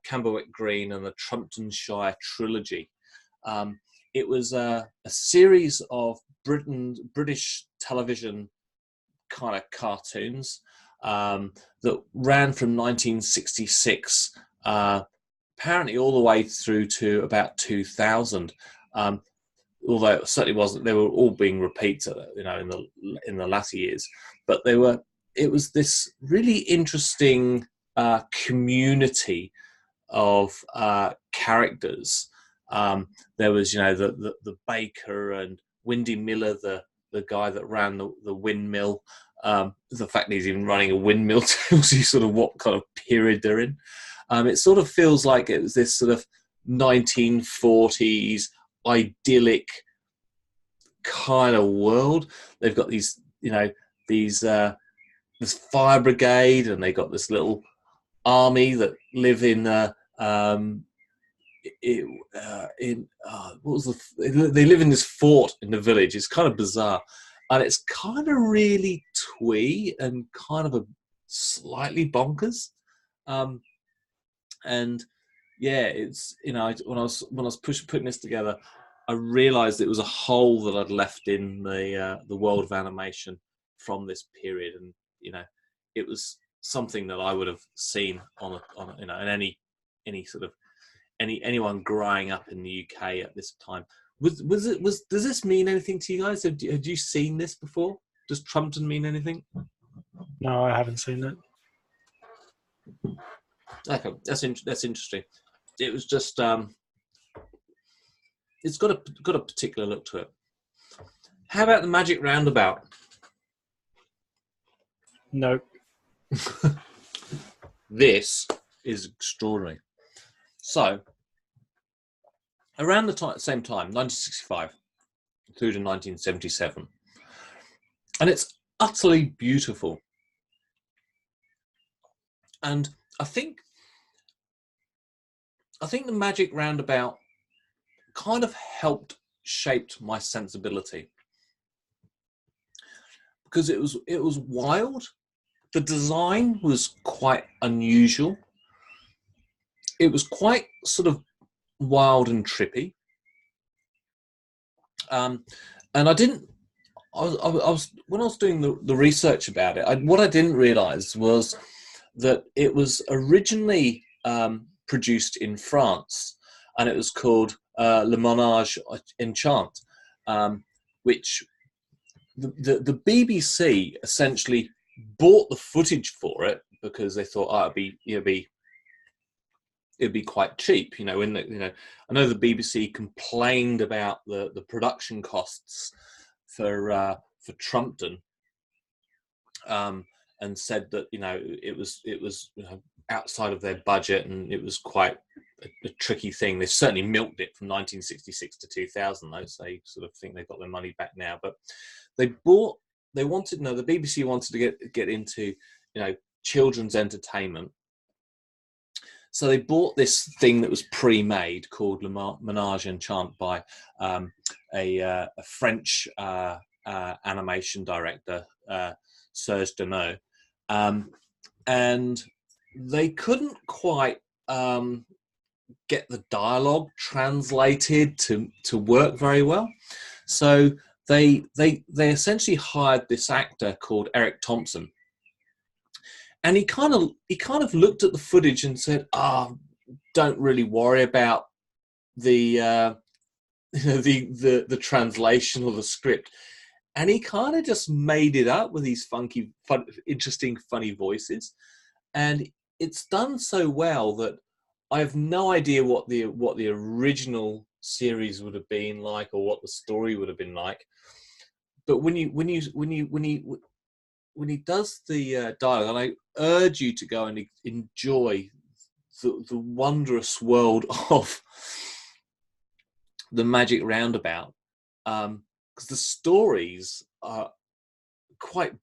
Campbell Green and the Trumptonshire trilogy. It was a series of British television kind of cartoons that ran from 1966, apparently all the way through to about 2000. Although it certainly wasn't, they were all being repeats, in the latter years. But it was this really interesting community of fact there was, the baker and Windy Miller, the guy that ran the windmill. The fact that he's even running a windmill tells you sort of what kind of period they're in. It sort of feels like it was this sort of 1940s idyllic kind of world. They've got these, this fire brigade, and they got this little army that live in they live in this fort in the village. It's kind of bizarre, and it's kind of really twee and kind of a slightly bonkers. And yeah, it's when I was putting this together, I realised it was a hole that I'd left in the world of animation from this period, and it was something that I would have seen on in any sort of anyone growing up in the UK at this time. Does this mean anything to you guys? Had you seen this before? Does Trumpton mean anything? No, I haven't seen it. Okay, that's interesting. It was just it's got a particular look to it. How about the Magic Roundabout? No. This is extraordinary. So, around the same time, 1965 through to 1977, and it's utterly beautiful. And I think the Magic Roundabout kind of helped shaped my sensibility, because it was wild. The design was quite unusual. It was quite sort of wild and trippy. And I was when I was doing the research about it, what I didn't realize was that it was originally produced in France, and it was called Le Ménage Enchant, which the BBC essentially bought the footage for it because they thought, it'd be quite cheap, I know the BBC complained about the production costs for Trumpton, and said that it was outside of their budget, and it was quite a tricky thing. They certainly milked it from 1966 to 2000, though, so they sort of think they got their money back now. But the BBC wanted to get into children's entertainment. So they bought this thing that was pre-made called Le Ménage Enchant by a French animation director, Serge Denot, and they couldn't quite get the dialogue translated to work very well. So they essentially hired this actor called Eric Thompson. And he kind of looked at the footage and said, don't really worry about the translation or the script. And he kind of just made it up with these funky, interesting, funny voices. And it's done so well that I have no idea what the original series would have been like, or what the story would have been like. But when he does the dialogue, and I urge you to go and enjoy the wondrous world of the Magic Roundabout, because the stories are quite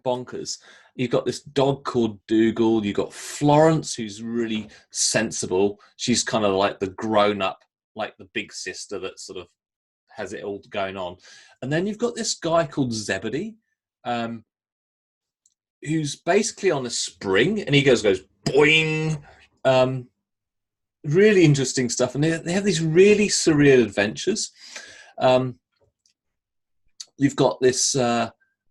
bonkers. You've got this dog called Dougal. You've got Florence, who's really sensible. She's kind of like the grown-up, like the big sister that sort of has it all going on. And then you've got this guy called Zebedee, who's basically on a spring, and he goes boing. Really interesting stuff, and they have these really surreal adventures. You've got this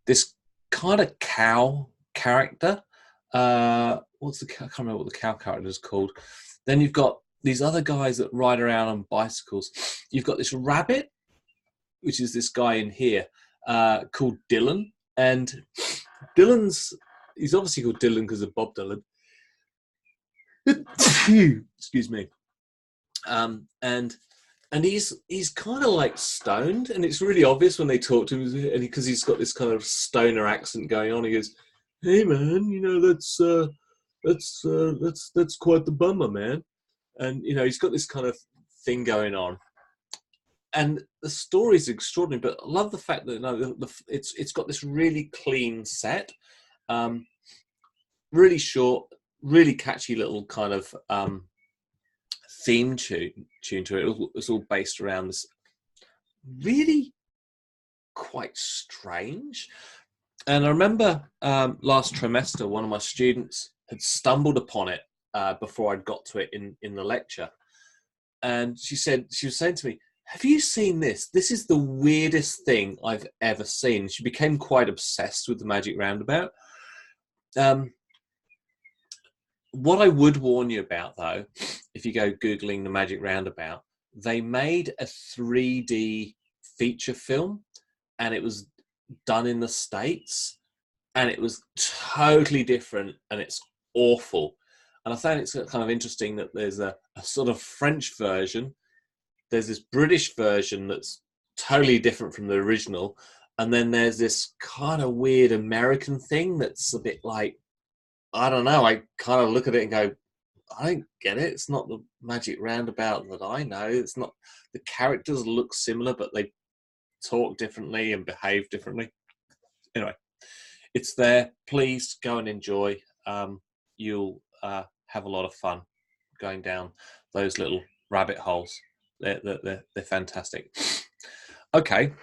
this kind of cow character. I can't remember what the cow character is called. Then you've got these other guys that ride around on bicycles. You've got this rabbit, which is this guy in here, called Dylan. And he's obviously called Dylan because of Bob Dylan. Excuse me. And he's kind of like stoned, and it's really obvious when they talk to him, and because he's got this kind of stoner accent going on. He goes, "Hey man, that's quite the bummer, man." And he's got this kind of thing going on, and the story's extraordinary. But I love the fact that it's got this really clean set, really short, really catchy little kind of theme tune to it. It's all based around this really quite strange. And I remember last trimester, one of my students had stumbled upon it before I'd got to it in the lecture, and she was saying to me, "Have you seen this? This is the weirdest thing I've ever seen." She became quite obsessed with the Magic Roundabout. What I would warn you about, though, if you go Googling the Magic Roundabout, they made a 3D feature film, and it was done in the States, and it was totally different, and it's awful. And I found it's kind of interesting that there's a sort of French version, there's this British version that's totally different from the original, and then there's this kind of weird American thing that's a bit like, I don't know, I kind of look at it and go, I don't get it. It's not the Magic Roundabout that I know. It's not, the characters look similar, but they talk differently and behave differently. Anyway, it's there. Please go and enjoy. You'll have a lot of fun going down those little rabbit holes. They're fantastic. Okay.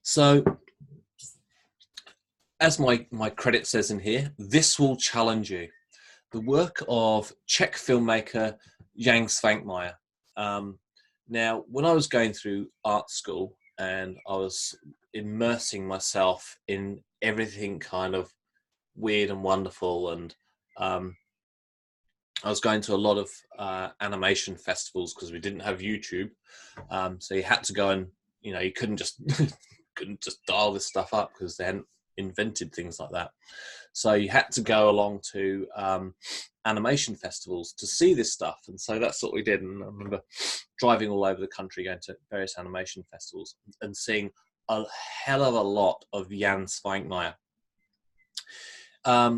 So, as my credit says in here, this will challenge you. The work of Czech filmmaker Jan Svankmajer. Now, when I was going through art school and I was immersing myself in everything kind of weird and wonderful, and I was going to a lot of animation festivals because we didn't have YouTube, so you had to go and you couldn't just dial this stuff up because they hadn't invented things like that. So you had to go along to animation festivals to see this stuff, and so that's what we did. And I remember driving all over the country, going to various animation festivals and seeing a hell of a lot of Jan Svankmajer.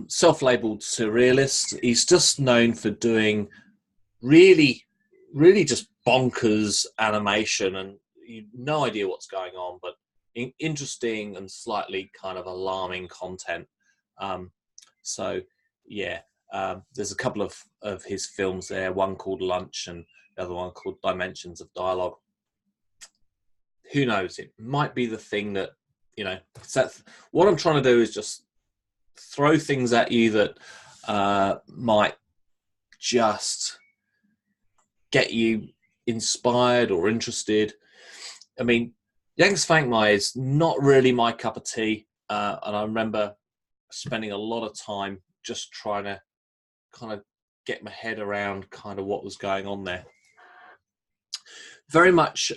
Self-labeled surrealist. He's just known for doing really, really just bonkers animation, and you've no idea what's going on, but interesting and slightly kind of alarming content. So yeah, there's a couple of his films there, one called Lunch and the other one called Dimensions of Dialogue. Who knows, it might be the thing that what I'm trying to do is just throw things at you that might just get you inspired or interested. I mean, Jan Svankmajer is not really my cup of tea, and I remember spending a lot of time just trying to kind of get my head around kind of what was going on there. Very much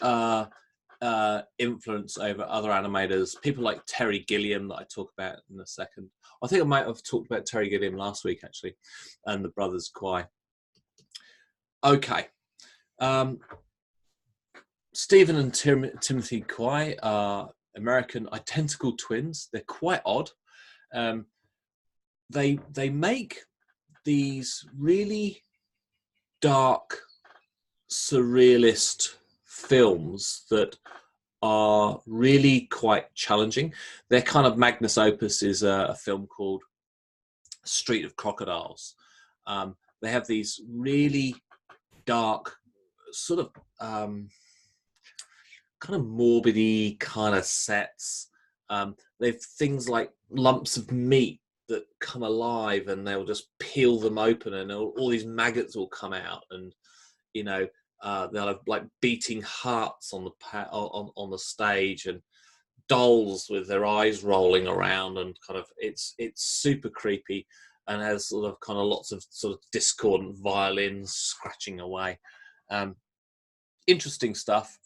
influence over other animators, people like Terry Gilliam that I talk about in a second. I think I might have talked about Terry Gilliam last week, actually, and the Brothers Kwai. Okay. Stephen and Timothy Kwai are American identical twins. They're quite odd. They make these really dark, surrealist films that are really quite challenging. Their kind of magnus opus is a film called Street of Crocodiles. They have these really dark, sort of kind of morbidy kind of sets. They've things like lumps of meat that come alive, and they'll just peel them open, and all these maggots will come out, and they'll have like beating hearts on the stage, and dolls with their eyes rolling around, and kind of it's super creepy, and has sort of kind of lots of sort of discordant violins scratching away. Interesting stuff.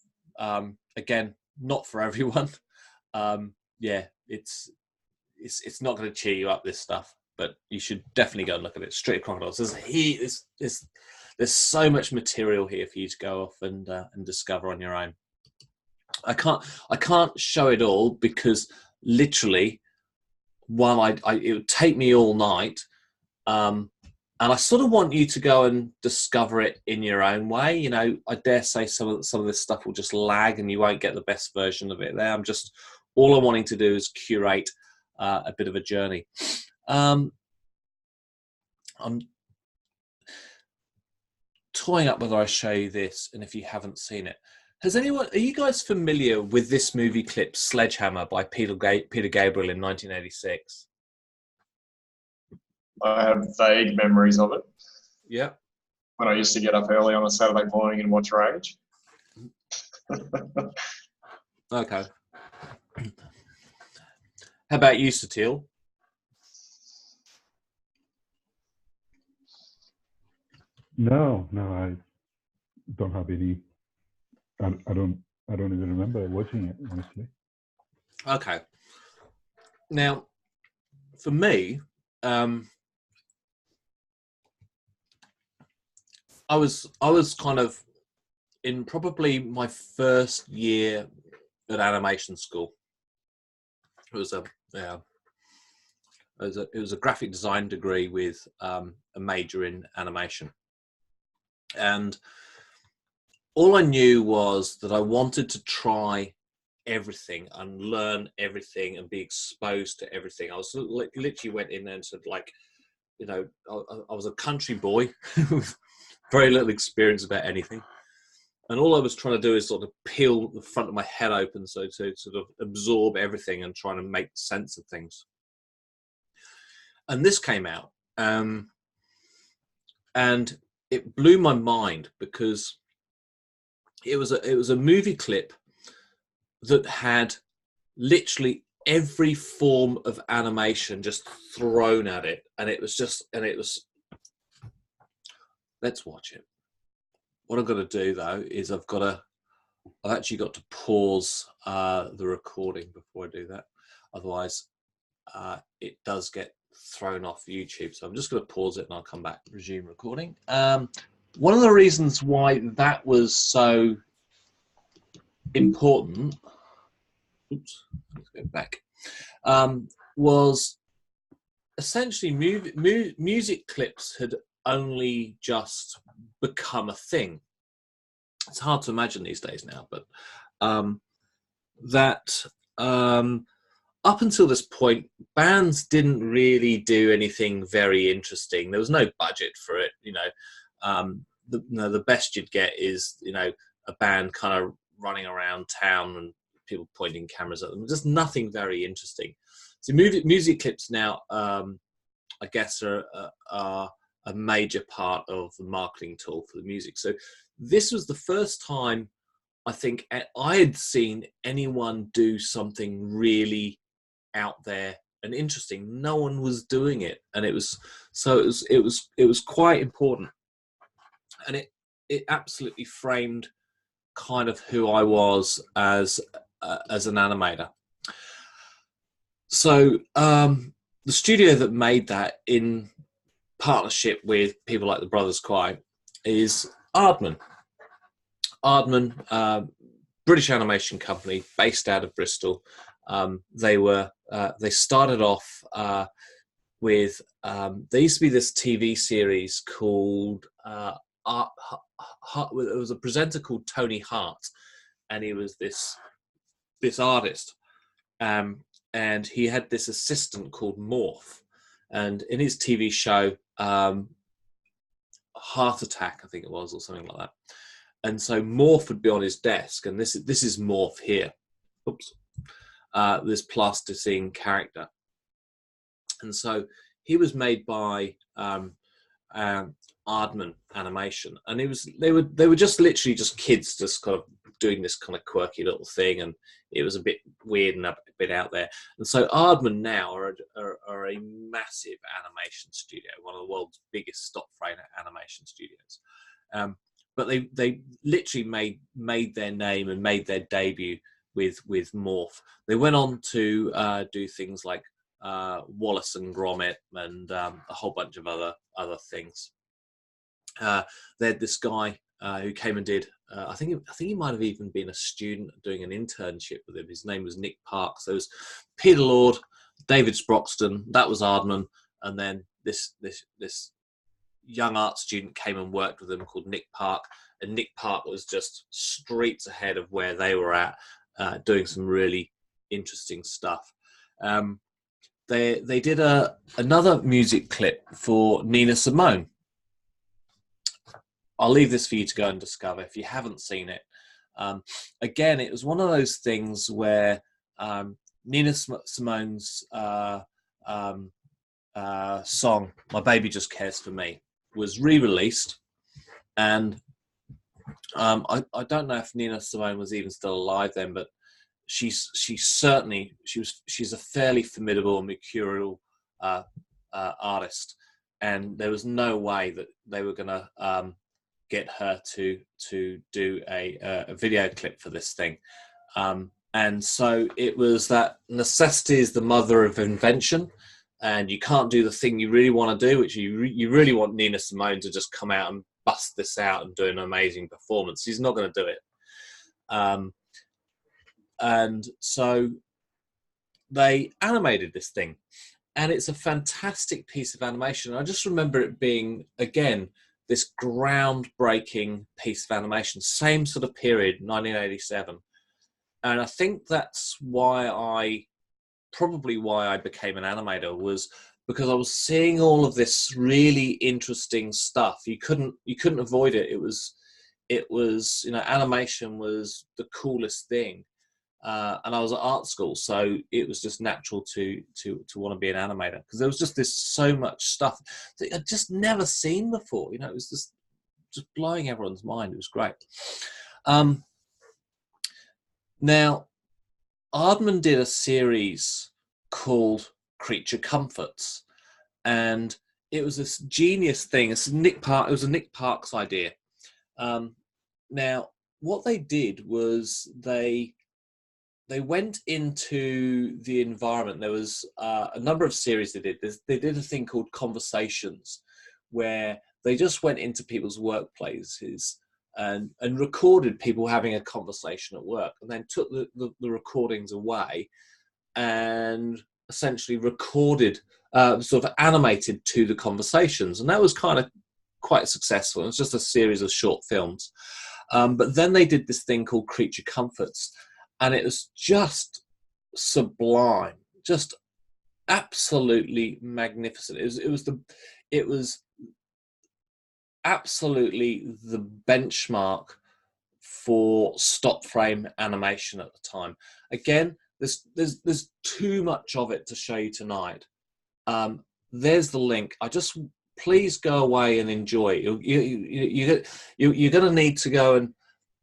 Again, not for everyone. It's not going to cheer you up, this stuff, but you should definitely go and look at it. Street of Crocodiles. There's so much material here for you to go off and discover on your own. I can't show it all because literally, it would take me all night, and I sort of want you to go and discover it in your own way. I dare say some of this stuff will just lag, and you won't get the best version of it there. All I'm wanting to do is curate a bit of a journey. I'm toying up whether I show you this, and if you haven't seen it, are you guys familiar with this movie clip Sledgehammer by Peter Gabriel in 1986? I have vague memories of it. Yeah. When I used to get up early on a Saturday morning and watch Rage. Okay. How about you, Satil? No, I don't have any. I don't even remember watching it, honestly. Okay. Now, for me, I was kind of in probably my first year at animation school. It was a graphic design degree with a major in animation, and all I knew was that I wanted to try everything and learn everything and be exposed to everything. I was literally went in there and said, like, I was a country boy with very little experience about anything. And all I was trying to do is sort of peel the front of my head open, so to sort of absorb everything and trying to make sense of things. And this came out, and it blew my mind because it was a movie clip that had literally every form of animation just thrown at it, and it was let's watch it. What I've got to do though is I've actually got to pause the recording before I do that. Otherwise, it does get thrown off YouTube. So I'm just going to pause it and I'll come back, resume recording. One of the reasons why that was so important, oops, let's go back, was essentially music clips had only just become a thing. It's hard to imagine these days now, but up until this point, bands didn't really do anything very interesting. There was no budget for it. The best you'd get is a band kind of running around town and people pointing cameras at them. Just nothing very interesting. So music clips now, I guess, are a major part of the marketing tool for the music. So this was the first time I think I had seen anyone do something really out there and interesting. No one was doing it, and it was quite important, and it absolutely framed kind of who I was as an animator. So the studio that made that, in partnership with people like the Brothers Quay, is Aardman. Aardman, British animation company based out of Bristol. They started off with there used to be this TV series called it was a presenter called Tony Hart, and he was this artist, and he had this assistant called Morph, and in his TV show heart attack, I think it was, or something like that. And so Morph would be on his desk, and this is Morph here. Oops. This plasticine character. And so he was made by Aardman Animation, and they were just literally just kids just kind of doing this kind of quirky little thing, and it was a bit weird and a bit out there. And so Aardman now are a massive animation studio, one of the world's biggest stop frame animation studios. But they literally made their name and made their debut with Morph. They went on to do things like Wallace and Gromit and a whole bunch of other things. They had this guy who came and did. I think he might have even been a student doing an internship with him. His name was Nick Parks. There was Peter Lord, David Sproxton. That was Aardman, and then this young art student came and worked with him called Nick Park. And Nick Park was just streets ahead of where they were at, doing some really interesting stuff. They did another music clip for Nina Simone. I'll leave this for you to go and discover if you haven't seen it. Again, it was one of those things where Nina Simone's song, My Baby Just Cares For Me, was re-released. And I don't know if Nina Simone was even still alive then, but she's a fairly formidable and mercurial artist, and there was no way that they were going to get her to do a video clip for this thing, and so it was that necessity is the mother of invention, and you can't do the thing you really want to do, which you really want Nina Simone to just come out and bust this out and do an amazing performance. She's not going to do it. And so they animated this thing, and it's a fantastic piece of animation. I just remember it being, again, this groundbreaking piece of animation, same sort of period, 1987. And I think that's probably why I became an animator, was because I was seeing all of this really interesting stuff. You couldn't avoid it. It was, animation was the coolest thing. And I was at art school, so it was just natural to want to be an animator, because there was just so much stuff that I'd just never seen before. It was just blowing everyone's mind. It was great. Now, Aardman did a series called Creature Comforts, and it was this genius thing. It was a Nick Parks idea. Now, what they did was they went into the environment. There was a number of series they did. They did a thing called Conversations, where they just went into people's workplaces and recorded people having a conversation at work, and then took the recordings away and essentially recorded, sort of animated to the conversations. And that was kind of quite successful. It was just a series of short films. But then they did this thing called Creature Comforts, and it was just sublime, just absolutely magnificent. It was absolutely the benchmark for stop frame animation at the time. Again, there's too much of it to show you tonight. There's the link. Please go away and enjoy it. You're going to need to go and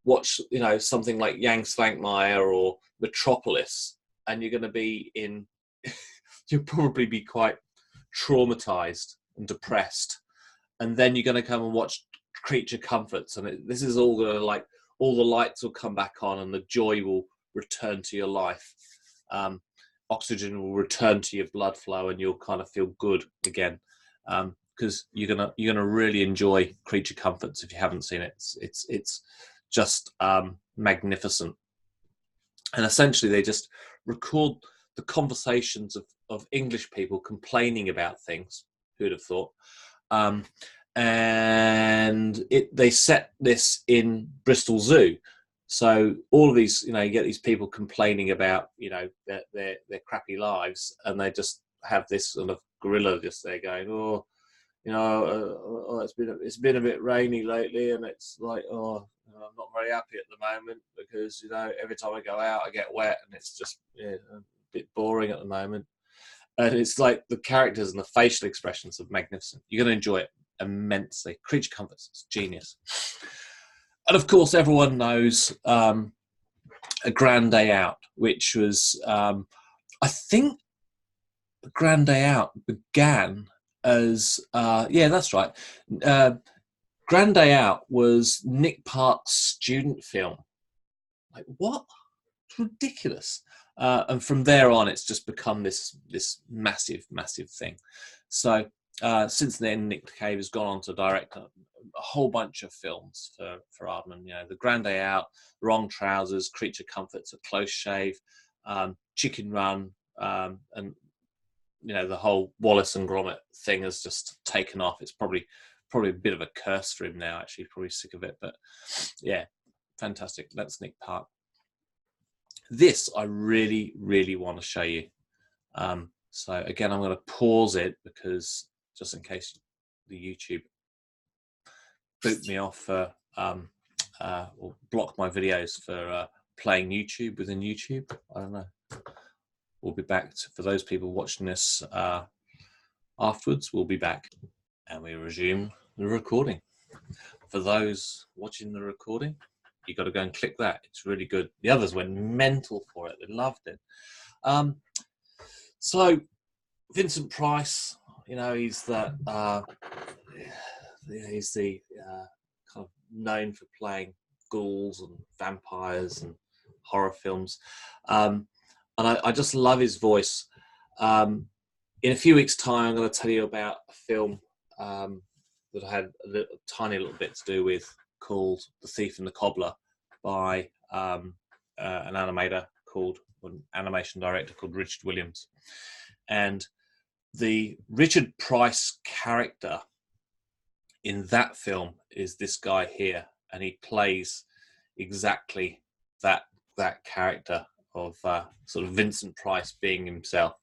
watch, something like Yang Slankmeyer or Metropolis, and you're going to be you'll probably be quite traumatized and depressed. And then you're going to come and watch Creature Comforts, and this is all going to, all the lights will come back on, and the joy will return to your life. Oxygen will return to your blood flow, and you'll kind of feel good again. Because you're gonna really enjoy Creature Comforts if you haven't seen it. It's just magnificent. And essentially, they just record the conversations of English people complaining about things. Who'd have thought? And they set this in Bristol Zoo. So all of these, you get these people complaining about, their crappy lives, and they just have this sort of gorilla just there going, oh, you know, oh, it's been a bit rainy lately, and it's like, oh, I'm not very happy at the moment because, you know, every time I go out I get wet, and it's just a bit boring at the moment. And it's like the characters and the facial expressions are magnificent. You're going to enjoy it immensely. Creature Comforts, it's genius. And of course, everyone knows A Grand Day Out, which was, I think, A Grand Day Out began as, that's right. Grand Day Out was Nick Park's student film. Like, what? It's ridiculous. And from there on, it's just become this massive, massive thing. So since then, Nick Cave has gone on to direct a whole bunch of films for Aardman. You know, The Grand Day Out, Wrong Trousers, Creature Comforts, A Close Shave, Chicken Run, and you know, the whole Wallace and Gromit thing has just taken off. It's probably a bit of a curse for him now. Actually, probably sick of it. But yeah, fantastic. That's Nick Park. This I really, really want to show you. So again, I'm going to pause it because just in case the YouTube boot me off or block my videos for playing YouTube within YouTube. I don't know. We'll be back for those people watching this afterwards. We'll be back and we resume the recording. For those watching the recording, you got to go and click that. It's really good. The others went mental for it. They loved it. So Vincent Price, you know, he's the kind of known for playing ghouls and vampires and horror films. And I just love his voice. In a few weeks' time, I'm going to tell you about a film that I had a tiny little bit to do with, called The Thief and the Cobbler, by an animation director called Richard Williams. And the Richard Price character in that film is this guy here, and he plays exactly that character of sort of Vincent Price being himself,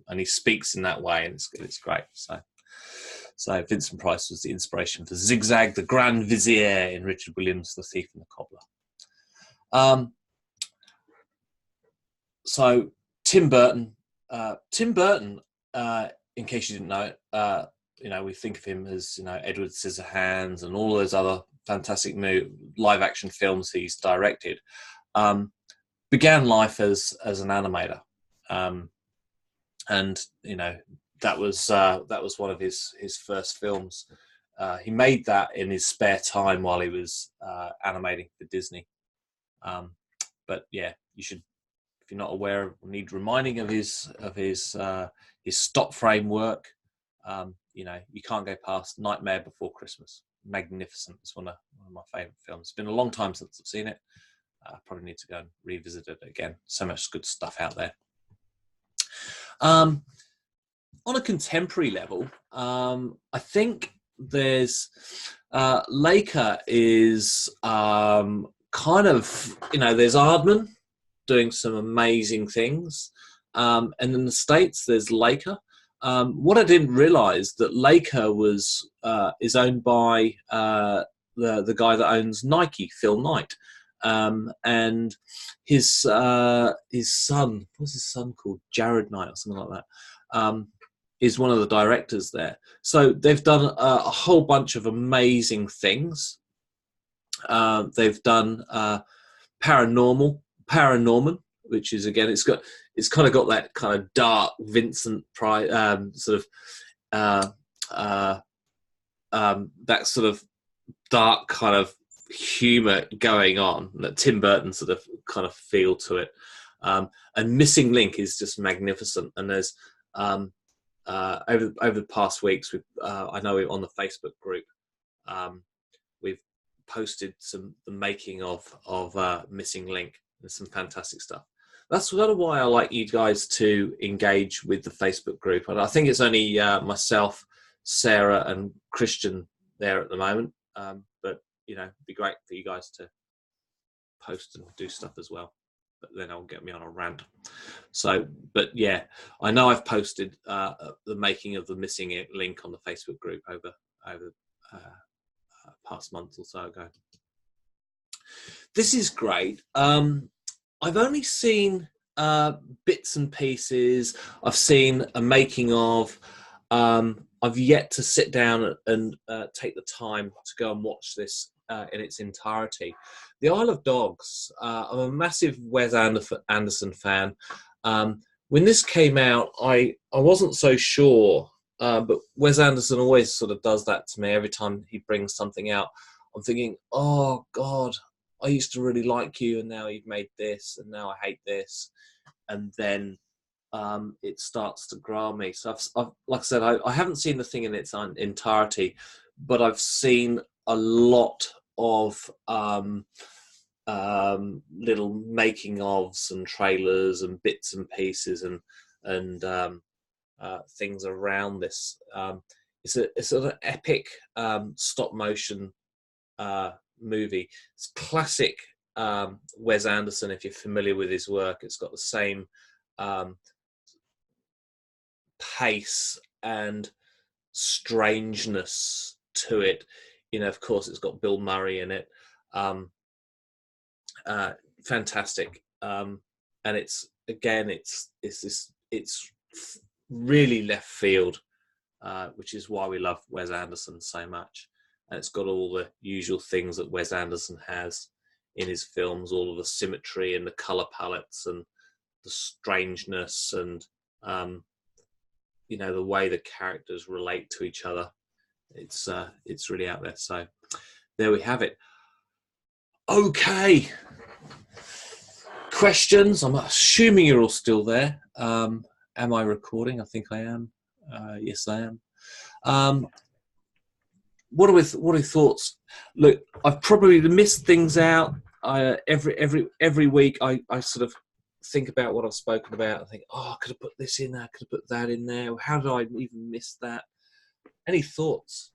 and he speaks in that way, and it's great. So Vincent Price was the inspiration for Zigzag, the Grand Vizier in Richard Williams' The Thief and the Cobbler. So Tim Burton, in case you didn't know it, you know, we think of him as, you know, Edward Scissorhands and all those other fantastic new live action films he's directed. Began life as an animator, and you know, that was one of his first films. He made that in his spare time while he was animating for Disney. But yeah, you should, if you're not aware, need reminding of his stop frame work. You know, you can't go past Nightmare Before Christmas. Magnificent. It's one of my favourite films. It's been a long time since I've seen it. I probably need to go and revisit it again. So much good stuff out there. On a contemporary level, I think there's Laker is kind of, you know, there's Aardman doing some amazing things, and in the States there's Laker. What I didn't realise, that Laker is owned by the guy that owns Nike, Phil Knight, and his son, what's his son called, Jared Knight or something like that, is one of the directors there. So they've done a whole bunch of amazing things. They've done Paranorman, which is, again, it's kind of got that kind of dark Vincent Price sort of that sort of dark kind of humor going on that Tim Burton sort of kind of feel to it. And Missing Link is just magnificent. And there's over the past weeks, I know on the Facebook group, we've posted the making of Missing Link. There's some fantastic stuff. That's sort of why I like you guys to engage with the Facebook group. And I think it's only myself, Sarah, and Christian there at the moment. But you know, it'd be great for you guys to post and do stuff as well. but then it'll get me on a rant. So, but yeah, I know I've posted the making of the missing link on the Facebook group over past month or so ago. This is great. I've only seen bits and pieces. I've seen a making of. I've yet to sit down and take the time to go and watch this in its entirety. The Isle of Dogs. I'm a massive Wes Anderson fan. When this came out, I wasn't so sure, but Wes Anderson always sort of does that to me. Every time he brings something out, I'm thinking, oh God, I used to really like you, and now you've made this, and now I hate this. And then it starts to grow on me. So I've like I said, I haven't seen the thing in its entirety, but I've seen a lot of little making ofs and trailers and bits and pieces and things around this. It's a sort of epic stop motion movie. It's classic Wes Anderson. If you're familiar with his work, it's got the same pace and strangeness to it. You know, of course, it's got Bill Murray in it. Fantastic, and it's really left field, which is why we love Wes Anderson so much. And it's got all the usual things that Wes Anderson has in his films, all of the symmetry and the color palettes and the strangeness and the way the characters relate to each other. It's really out there. So there we have it. Okay. Questions? I'm assuming you're all still there. Am I recording? I think I am. Yes, I am. What are your thoughts? Look, I've probably missed things out. Every week, I sort of think about what I've spoken about. I think, I could have put this in there. I could have put that in there. How did I even miss that? Any thoughts?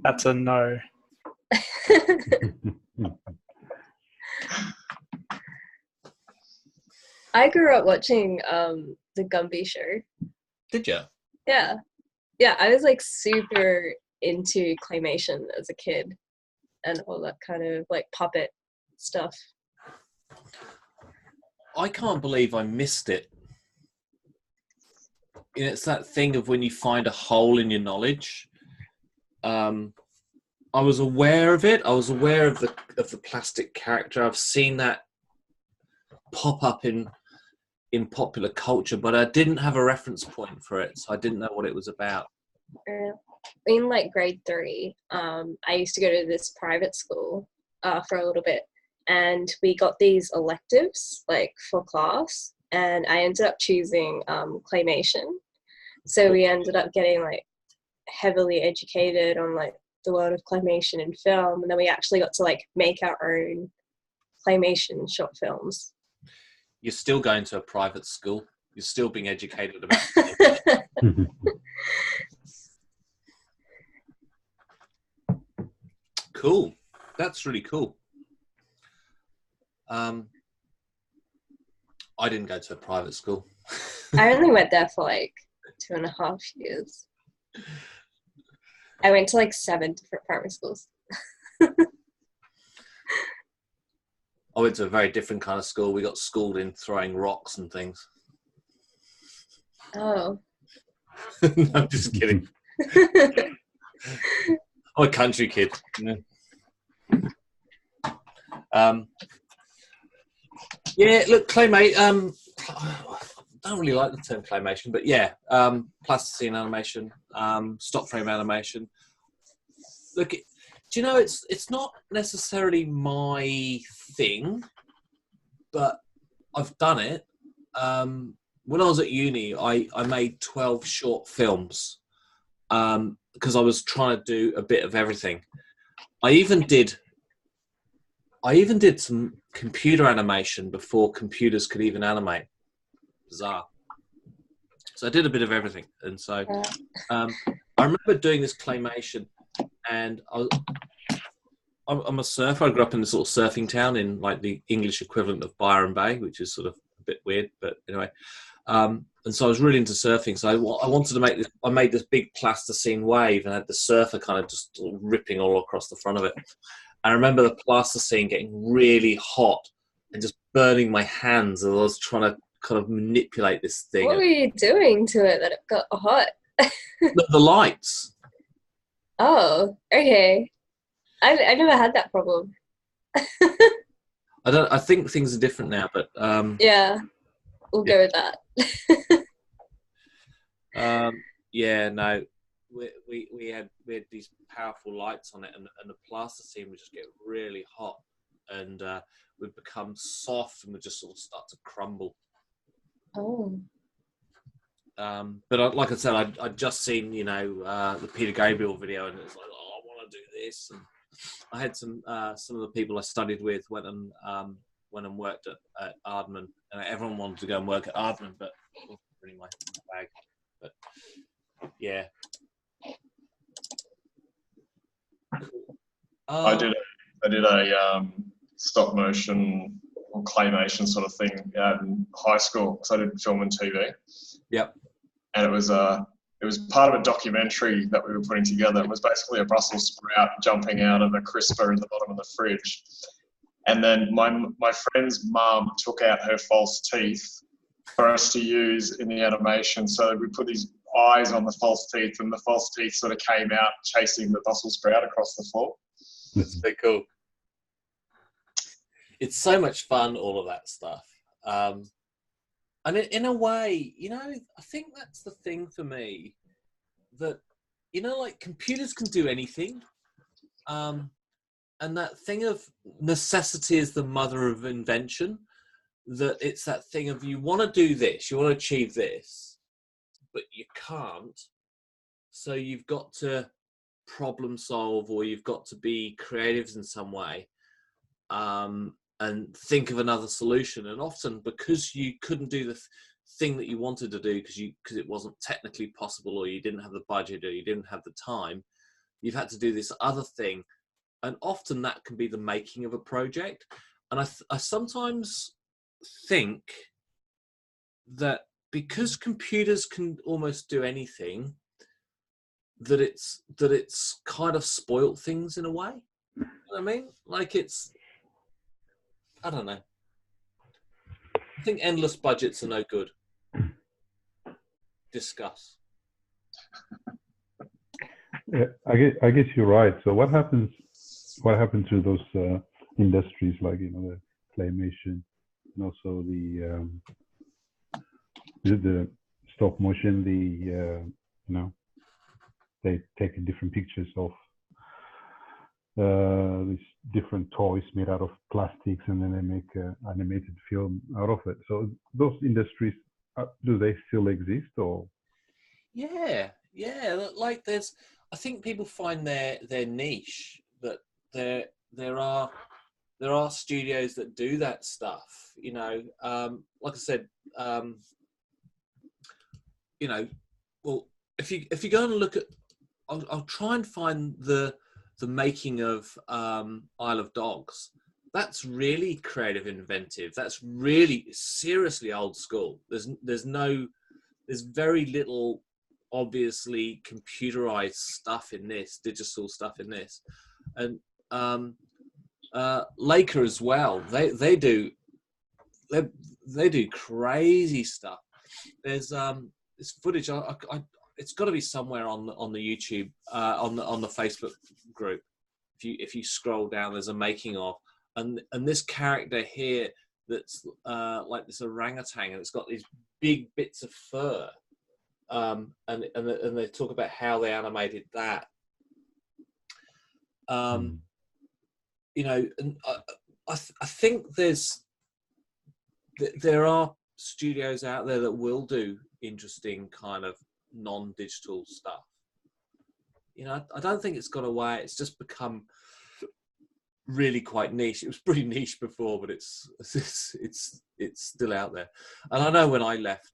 That's a no. I grew up watching the Gumby show. Did you? Yeah. I was like super into claymation as a kid and all that kind of like puppet stuff. I can't believe I missed it. You know, it's that thing of when you find a hole in your knowledge. I was aware of it. I was aware of the plastic character. I've seen that pop up in popular culture, but I didn't have a reference point for it, so I didn't know what it was about. In like grade 3, I used to go to this private school for a little bit, and we got these electives like for class, and I ended up choosing claymation. So we ended up getting like heavily educated on like the world of claymation and film, and then we actually got to like make our own claymation short films. You're still going to a private school. You're still being educated about claymation. Cool. That's really cool. I didn't go to a private school. I only went there for like 2.5 years. I went to like 7 different primary schools. I went to a very different kind of school. We got schooled in throwing rocks and things. Oh. No, I'm just kidding. I'm a country kid. Yeah. Yeah, look, claymation. I don't really like the term claymation, but yeah, plasticine animation, stop frame animation. Look, Do you know, it's not necessarily my thing, but I've done it. When I was at uni, I made 12 short films because I was trying to do a bit of everything. I even did some computer animation before computers could even animate. Bizarre. So I did a bit of everything, and so I remember doing this claymation, and I'm a surfer. I grew up in this little surfing town in like the English equivalent of Byron Bay, which is sort of a bit weird, but anyway. And so I was really into surfing. So I wanted to make this. I made this big plasticine wave, and had the surfer kind of just ripping all across the front of it. I remember the plasticine getting really hot and just burning my hands as I was trying to kind of manipulate this thing. What were you doing to it that it got hot? The lights. Oh, okay. I never had that problem. I think things are different now, but Yeah, we'll go with that. yeah, no, we had these powerful lights on it, and the plasticine would just get really hot, and would become soft and would just sort of start to crumble. Oh. But like I said, I'd just seen the Peter Gabriel video, and it's like, oh, I want to do this. And I had some of the people I studied with went and worked at Ardman, and everyone wanted to go and work at Ardman, but it wasn't really my bag. But yeah. I did a stop motion or claymation sort of thing in high school because I did film and TV. Yep. And it was part of a documentary that we were putting together. It was basically a Brussels sprout jumping out of a crisper in the bottom of the fridge. And then my friend's mum took out her false teeth for us to use in the animation. So we put these eyes on the false teeth, and the false teeth sort of came out chasing the Brussels sprout across the floor. That's so cool. It's so much fun, all of that stuff. And in a way, I think that's the thing for me, that, like computers can do anything. And that thing of necessity is the mother of invention, that it's that thing of you want to do this, you want to achieve this, but you can't. So you've got to problem solve, or you've got to be creative in some way, and think of another solution. And often because you couldn't do the thing that you wanted to do because it wasn't technically possible, or you didn't have the budget, or you didn't have the time, you've had to do this other thing. And often that can be the making of a project. And I sometimes think that because computers can almost do anything, that it's kind of spoilt things in a way. You know what I mean? Like I don't know. I think endless budgets are no good. Discuss. Yeah, I guess you're right. So what happens to those industries, like the claymation, and also the stop motion, they take different pictures of these different toys made out of plastics, and then they make an animated film out of it. So those industries, do they still exist, or? Yeah. Like I think people find their niche. That there are studios that do that stuff. Like I said, well, if you go and look at, I'll try and find the making of Isle of Dogs. That's really creative, inventive. That's really seriously old school. There's very little obviously computerized stuff in this, digital stuff in this. And Laker as well. They do crazy stuff. There's this footage. It's got to be somewhere on the YouTube, on the Facebook group. If you scroll down, there's a making of, and this character here that's like this orangutan, and it's got these big bits of fur, and they talk about how they animated that. You know, and I think there are studios out there that will do interesting kind of non-digital stuff. You know, I don't think it's gone away. It's just become really quite niche. It was pretty niche before, but it's still out there. And I know when I left,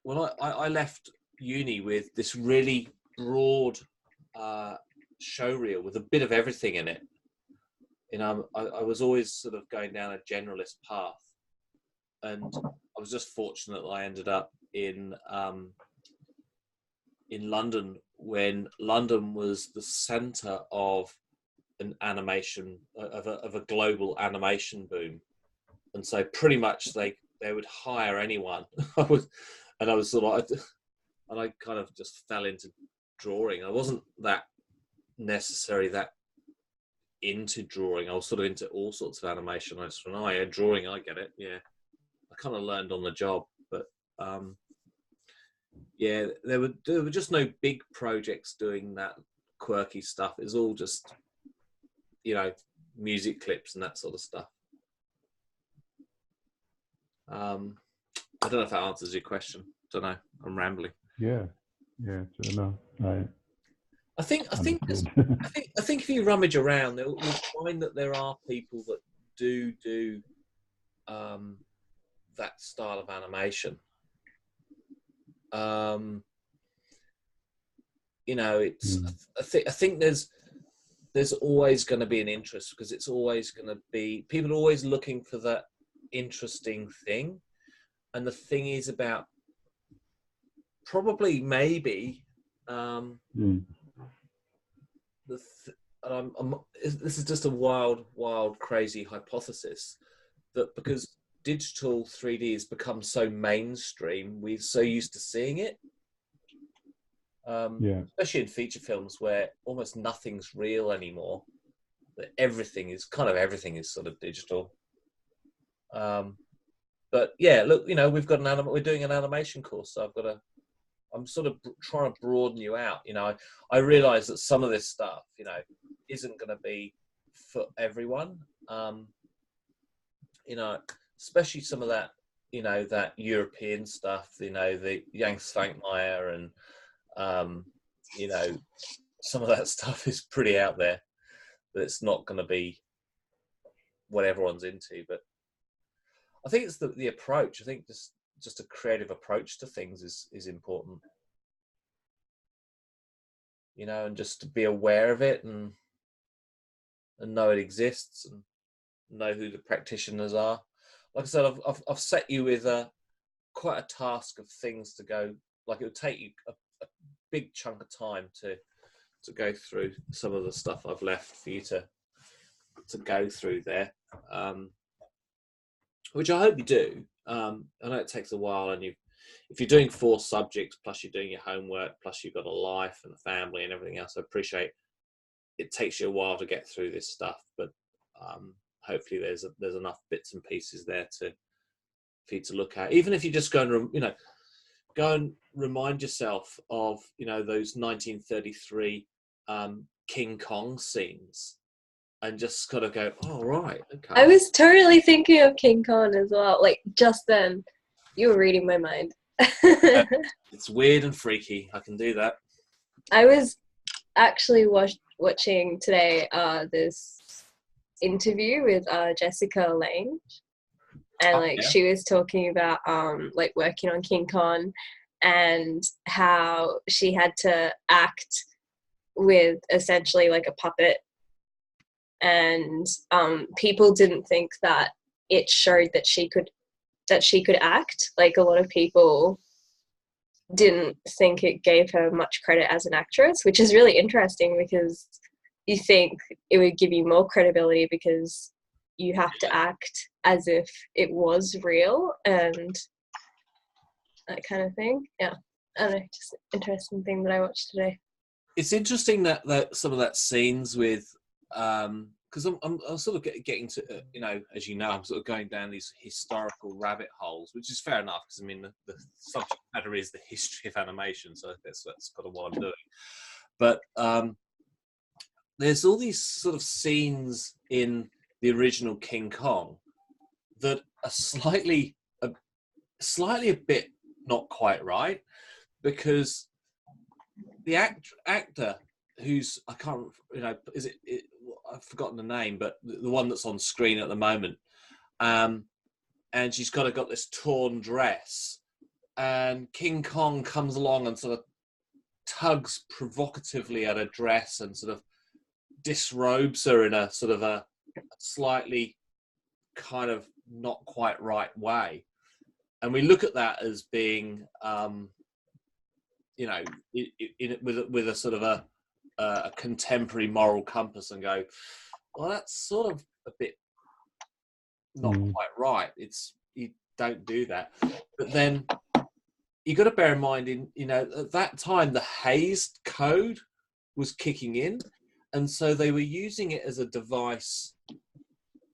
I left uni with this really broad show reel with a bit of everything in it. You know, I was always sort of going down a generalist path, and I was just fortunate that I ended up in London when London was the centre of an animation of a global animation boom, and so pretty much they would hire anyone. I kind of just fell into drawing. I wasn't that necessarily that into drawing. I was sort of into all sorts of animation. I just went, oh yeah, drawing, I get it. Yeah, I kind of learned on the job, but yeah, there were just no big projects doing that quirky stuff. It was all just, you know, music clips and that sort of stuff. I don't know if that answers your question. Don't know. I'm rambling. Yeah. So no, I think if you rummage around, you'll find that there are people that do that style of animation. You know, it's I think there's always going to be an interest, because it's always going to be, people are always looking for that interesting thing. And the thing is about probably maybe this is just a wild crazy hypothesis, that because digital 3D has become so mainstream, we're so used to seeing it, especially in feature films where almost nothing's real anymore, that everything is sort of digital. But yeah, look, you know, we're doing an animation course, so I'm sort of trying to broaden you out. You know, I realize that some of this stuff, you know, isn't going to be for everyone. You know, especially some of that, you know, that European stuff, you know, the Jan Meyer and, you know, some of that stuff is pretty out there, that it's not going to be what everyone's into. But I think it's the approach. I think just a creative approach to things is important, you know, and just to be aware of it and know it exists and know who the practitioners are. Like I said, I've set you with quite a task of things to go. Like, it would take you a big chunk of time to go through some of the stuff I've left for you to go through there, which I hope you do. I know it takes a while, and if you're doing 4 subjects plus you're doing your homework plus you've got a life and a family and everything else, I appreciate it takes you a while to get through this stuff, but hopefully there's enough bits and pieces there for you to look at. Even if you just go and remind yourself of, you know, those 1933 King Kong scenes, and just gotta go, oh right, okay. I was totally thinking of King Kong as well. Like, just then, you were reading my mind. It's weird and freaky. I can do that. I was actually watching today this interview with Jessica Lange, and she was talking about like working on King Kong and how she had to act with essentially like a puppet, and people didn't think that it showed that she could act. Like, a lot of people didn't think it gave her much credit as an actress, which is really interesting, because you think it would give you more credibility because you have to act as if it was real and that kind of thing. Yeah, I don't know, just an interesting thing that I watched today. It's interesting that some of that scenes with, because I'm sort of getting to, you know, as you know, I'm sort of going down these historical rabbit holes, which is fair enough, because I mean the subject matter is the history of animation, so that's kind of what I'm doing. But there's all these sort of scenes in the original King Kong that are slightly a bit not quite right, because the actor who's, I can't, is it I've forgotten the name, but the one that's on screen at the moment, and she's got this torn dress, and King Kong comes along and sort of tugs provocatively at her dress and sort of disrobes her in a sort of a slightly kind of not quite right way. And we look at that as being, with a sort of a contemporary moral compass, and go, well, that's sort of a bit not quite right. You don't do that. But then you got to bear in mind, at that time, the Hays Code was kicking in, and so they were using it as a device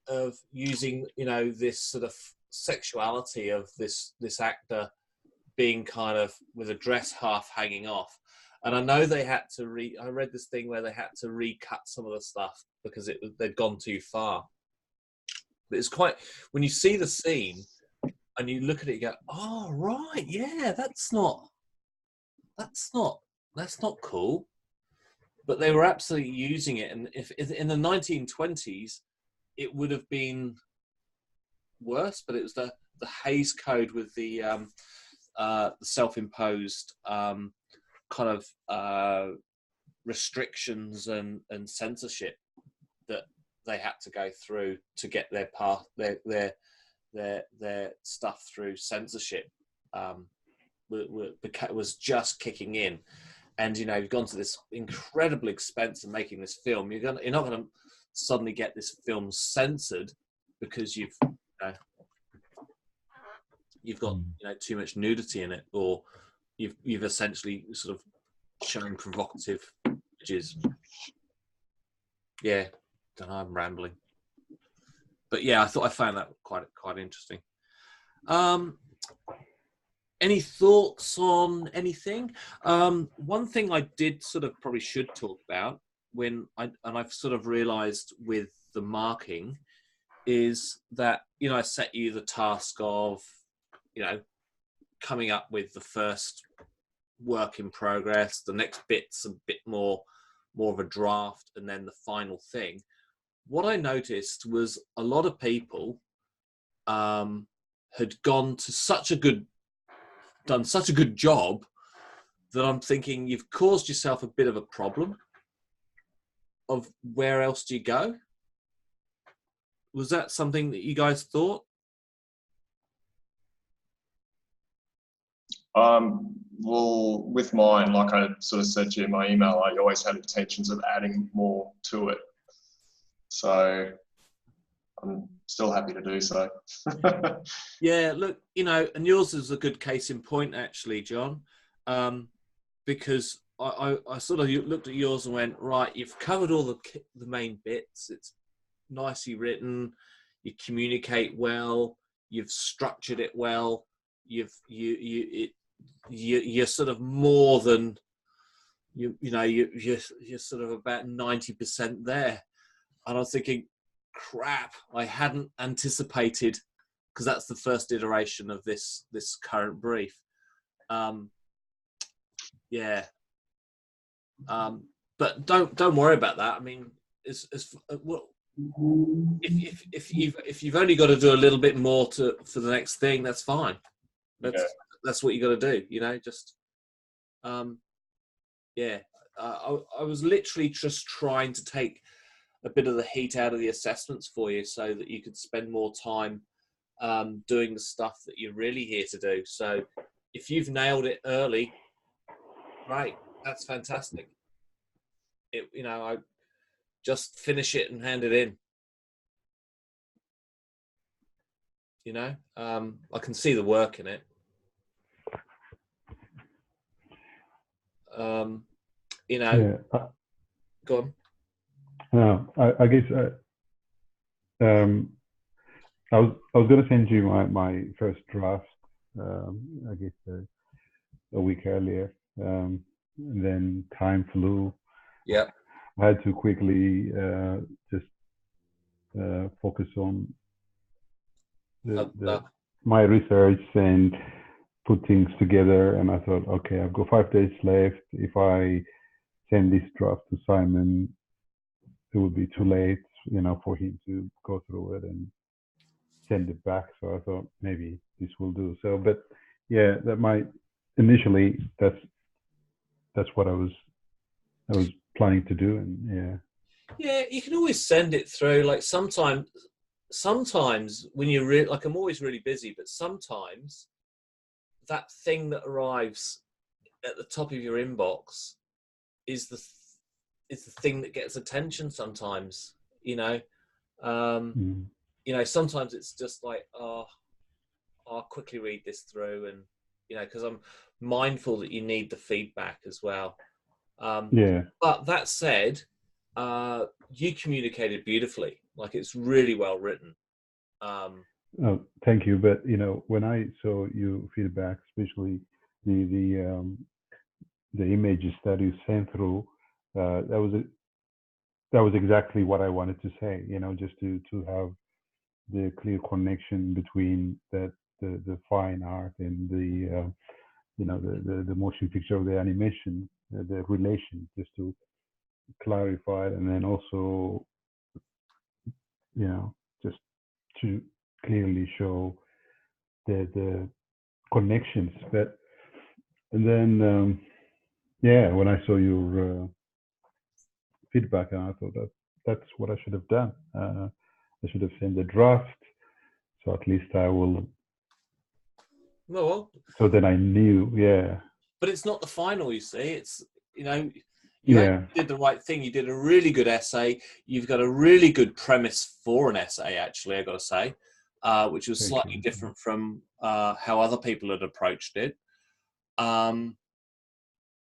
of using, this sort of sexuality of this actor being kind of with a dress half hanging off. And I know they had to I read this thing where they had to recut some of the stuff because they'd gone too far. But it's quite, when you see the scene and you look at it, you go, oh right, yeah, that's not cool. But they were absolutely using it, and if in the 1920s it would have been worse, but it was the Hays Code with the self-imposed kind of restrictions and censorship that they had to go through to get their stuff through censorship was just kicking in. And you've gone to this incredible expense of making this film. You're not going to suddenly get this film censored because you've got too much nudity in it, or you've essentially sort of shown provocative images. Yeah, don't know, I'm rambling, but yeah, I found that quite interesting. Any thoughts on anything? One thing I did sort of probably should talk about I've sort of realised with the marking is that I set you the task of coming up with the first work in progress, the next bit's a bit more of a draft, and then the final thing. What I noticed was a lot of people had done such a good job that I'm thinking you've caused yourself a bit of a problem of where else do you go? Was that something that you guys thought? Well, with mine, like I sort of said to you in my email, I always had intentions of adding more to it. So I'm still happy to do so. Yeah, look, and yours is a good case in point, actually, John, because I sort of looked at yours and went, right, you've covered all the main bits. It's nicely written. You communicate well. You've structured it well. You're sort of more than you're sort of about 90% there. And I was thinking, crap, I hadn't anticipated, because that's the first iteration of this current brief. But don't worry about that. I mean, if you've only got to do a little bit more for the next thing, that's fine. That's what you got to do. Just I was literally just trying to take a bit of the heat out of the assessments for you, so that you could spend more time doing the stuff that you're really here to do. So if you've nailed it early, great, that's fantastic. I just finish it and hand it in. I can see the work in it. Go on. No, I guess I was going to send you my first draft. I guess a week earlier. And then time flew. Yeah. I had to quickly just focus on my research and put things together. And I thought, okay, I've got 5 days left. If I send this draft to Simon, it would be too late, for him to go through it and send it back. So I thought maybe this will do. So, but yeah, initially that's what I was planning to do, and yeah, you can always send it through. Like sometimes when you're like, I'm always really busy, but sometimes that thing that arrives at the top of your inbox is the thing that gets attention. Sometimes, sometimes it's just like, oh, I'll quickly read this through, and because I'm mindful that you need the feedback as well. But that said, you communicated beautifully. Like, it's really well written. Oh, thank you. But when I saw your feedback, especially the images that you sent through, that was exactly what I wanted to say. Just to have the clear connection between the fine art and the motion picture of the animation, the relation, just to clarify it, and then also just to clearly show the connections. And then when I saw your feedback, I thought that's what I should have done. I should have sent the draft, so at least I will. Well, so then I knew, But it's not the final, you see. It's you did the right thing. You did a really good essay. You've got a really good premise for an essay, actually, I've got to say, which was slightly different from how other people had approached it. And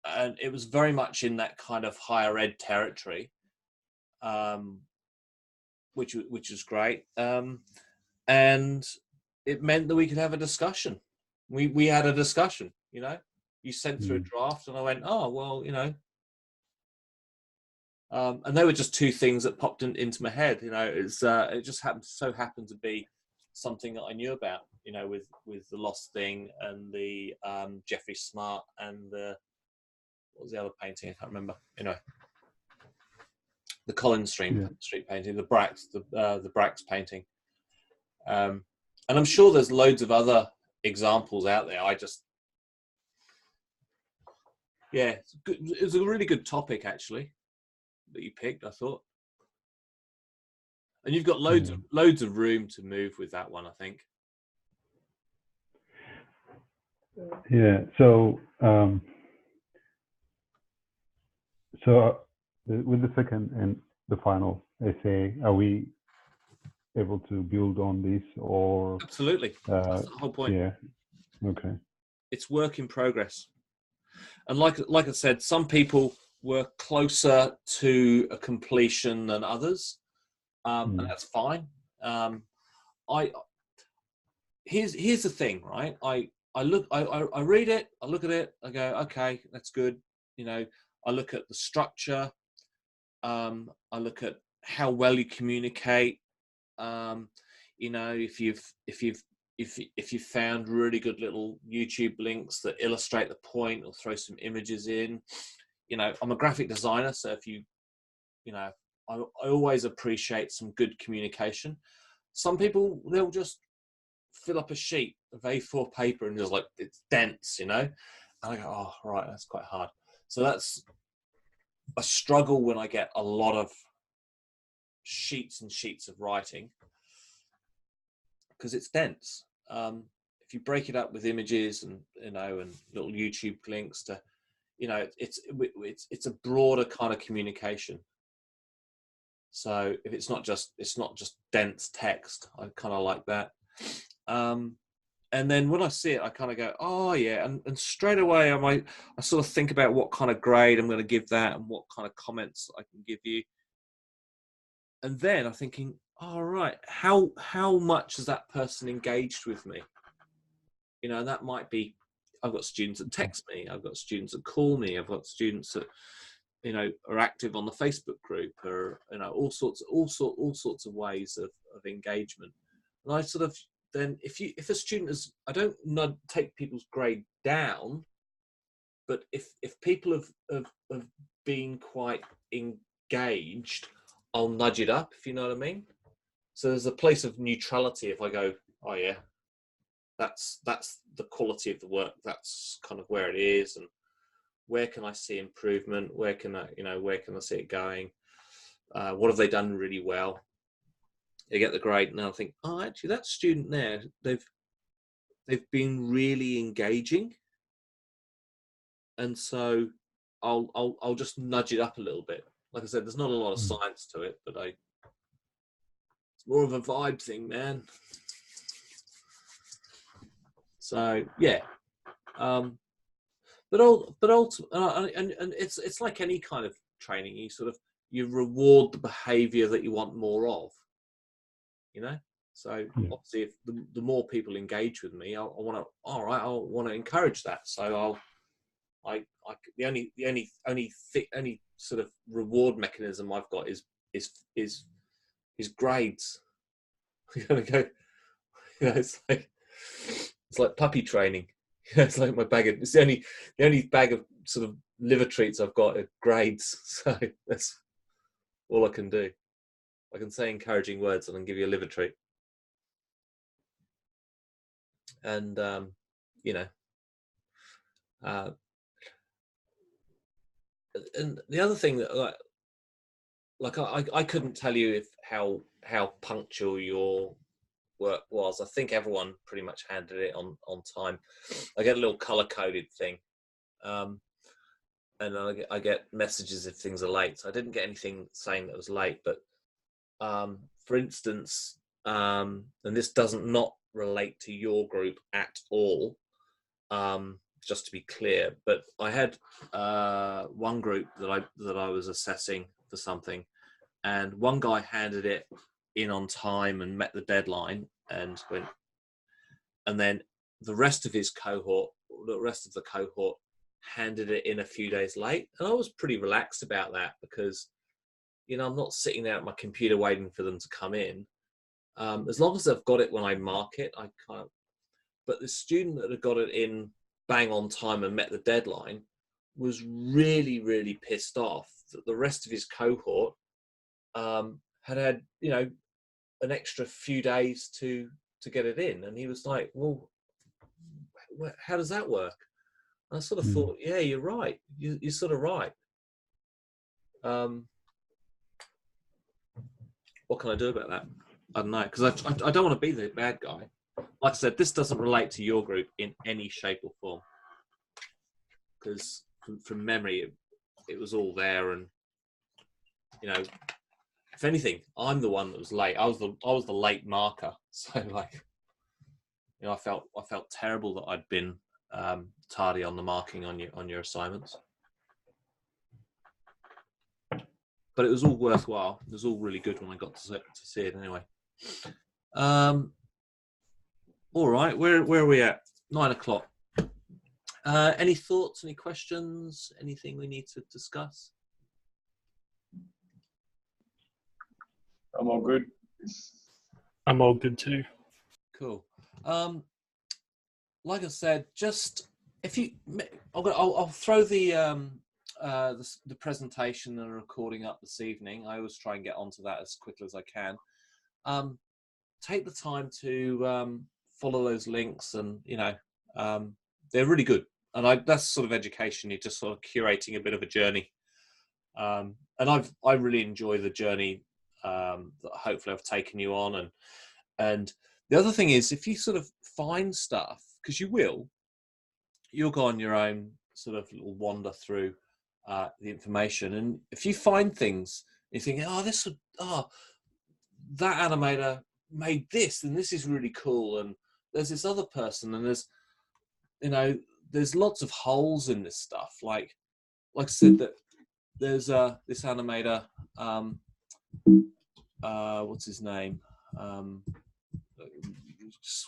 it was very much in that kind of higher ed territory, which was great. And it meant that we could have a discussion. We had a discussion, You sent through a draft, and I went, oh, well, and they were just two things that popped into my head. It just happened to be something that I knew about, with the Lost Thing and the Jeffrey Smart and what was the other painting? I can't remember. The Collins Street painting, the Brax painting, and I'm sure there's loads of other examples out there. It was a really good topic, actually, that you picked, I thought. And you've got loads of room to move with that one, I think. Yeah. So with the second and the final essay, are we able to build on this, or? Absolutely. That's the whole point. Yeah. Okay. It's work in progress. And like I said, some people were closer to a completion than others, and that's fine. Here's the thing, right? I read it, I look at it, I go, okay, that's good. I look at the structure, I look at how well you communicate. If you've found really good little YouTube links that illustrate the point or throw some images in. I'm a graphic designer, so I always appreciate some good communication. Some people, they'll just fill up a sheet of A4 paper and just like, it's dense, and I go, oh, right, that's quite hard. So that's a struggle when I get a lot of sheets and sheets of writing, because it's dense. If you break it up with images and and little YouTube links to, it's a broader kind of communication. So if it's not just dense text, I kind of like that. And then when I see it, I kind of go, oh yeah, and straight away I sort of think about what kind of grade I'm going to give that and what kind of comments I can give you. And then I'm thinking, all right, how much has that person engaged with me? That might be, I've got students that text me, I've got students that call me, I've got students that, are active on the Facebook group, or all sorts of ways of engagement. And I sort of then, if a student is, I don't take people's grade down, but if people have been quite engaged, I'll nudge it up, if you know what I mean. So there's a place of neutrality. If I go, oh yeah, that's the quality of the work, that's kind of where it is, and where can I see improvement? Where can I see it going? What have they done really well? They get the grade, and I think, oh, actually, that student there, they've been really engaging, and so I'll just nudge it up a little bit. Like I said, there's not a lot of science to it, but it's more of a vibe thing, man. So yeah, but ultimately, and it's like any kind of training. You reward the behaviour that you want more of. So obviously, if the more people engage with me, I want to encourage that. So the only sort of reward mechanism I've got is grades. I'm gonna go. It's like puppy training. It's like my bag of. It's the only bag of sort of liver treats I've got are grades. So that's all I can do. I can say encouraging words and then give you a liver treat. And and the other thing that I couldn't tell you how punctual your work was. I think everyone pretty much handled it on time. I get a little color coded thing, and I get messages if things are late. So I didn't get anything saying that it was late, but for instance, and this doesn't not relate to your group at all, just to be clear, but I had one group that I was assessing for something, and one guy handed it in on time and met the deadline and went, and then the rest of the cohort handed it in a few days late, and I was pretty relaxed about that because I'm not sitting there at my computer waiting for them to come in. As long as I've got it when I mark it, I can't. But the student that had got it in bang on time and met the deadline was really, really pissed off that the rest of his cohort had an extra few days to get it in, and he was like, "Well, how does that work?" And I sort of thought, "Yeah, you're right. You're sort of right." What can I do about that? I don't know, because I don't want to be the bad guy. Like I said, this doesn't relate to your group in any shape or form, because from memory, it was all there, and if anything, I'm the one that was late. I was the late marker, so I felt terrible that I'd been tardy on the marking on your assignments. But it was all worthwhile. It was all really good when I got to see it anyway. All right, where are we at? 9 o'clock. Any thoughts, any questions, anything we need to discuss? I'm all good. I'm all good too. Cool. Like I said, just if you, I'll throw the presentation and recording up this evening. I always try and get onto that as quickly as I can. Take the time to follow those links, and they're really good. And that's sort of education. You're just sort of curating a bit of a journey, and I really enjoy the journey that hopefully I've taken you on. And the other thing is, if you sort of find stuff, because you'll go on your own sort of little wander through the information, and if you find things, you think, that animator made this, and this is really cool, and there's this other person, and there's lots of holes in this stuff. Like I said, that there's this animator, what's his name? Just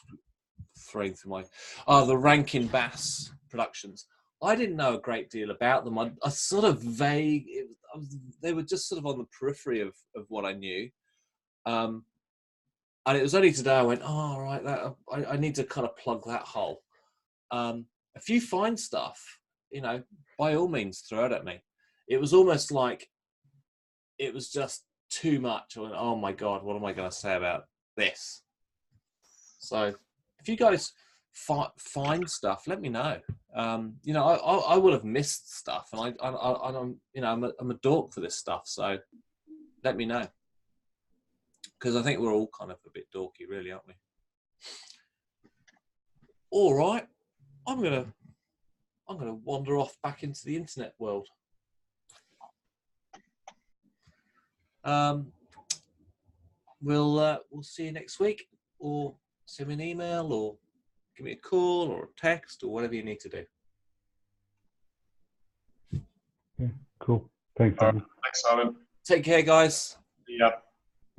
throwing through my the RankinBass Productions. I didn't know a great deal about them. I sort of vague. They were just sort of on the periphery of what I knew. And it was only today I went, oh, all right, I need to kind of plug that hole. If you find stuff, by all means, throw it at me. It was almost like it was just too much. I went, oh my God, what am I going to say about this? So if you guys find stuff, let me know. I would have missed stuff, and I'm a dork for this stuff. So let me know, because I think we're all kind of a bit dorky, really, aren't we? All right, I'm gonna wander off back into the internet world. We'll see you next week, or send me an email, or give me a call, or a text, or whatever you need to do. Yeah, cool. Thanks, Simon. Thanks, Simon. Take care, guys. Yeah.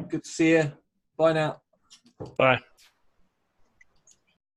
Good to see you. Bye now. Bye.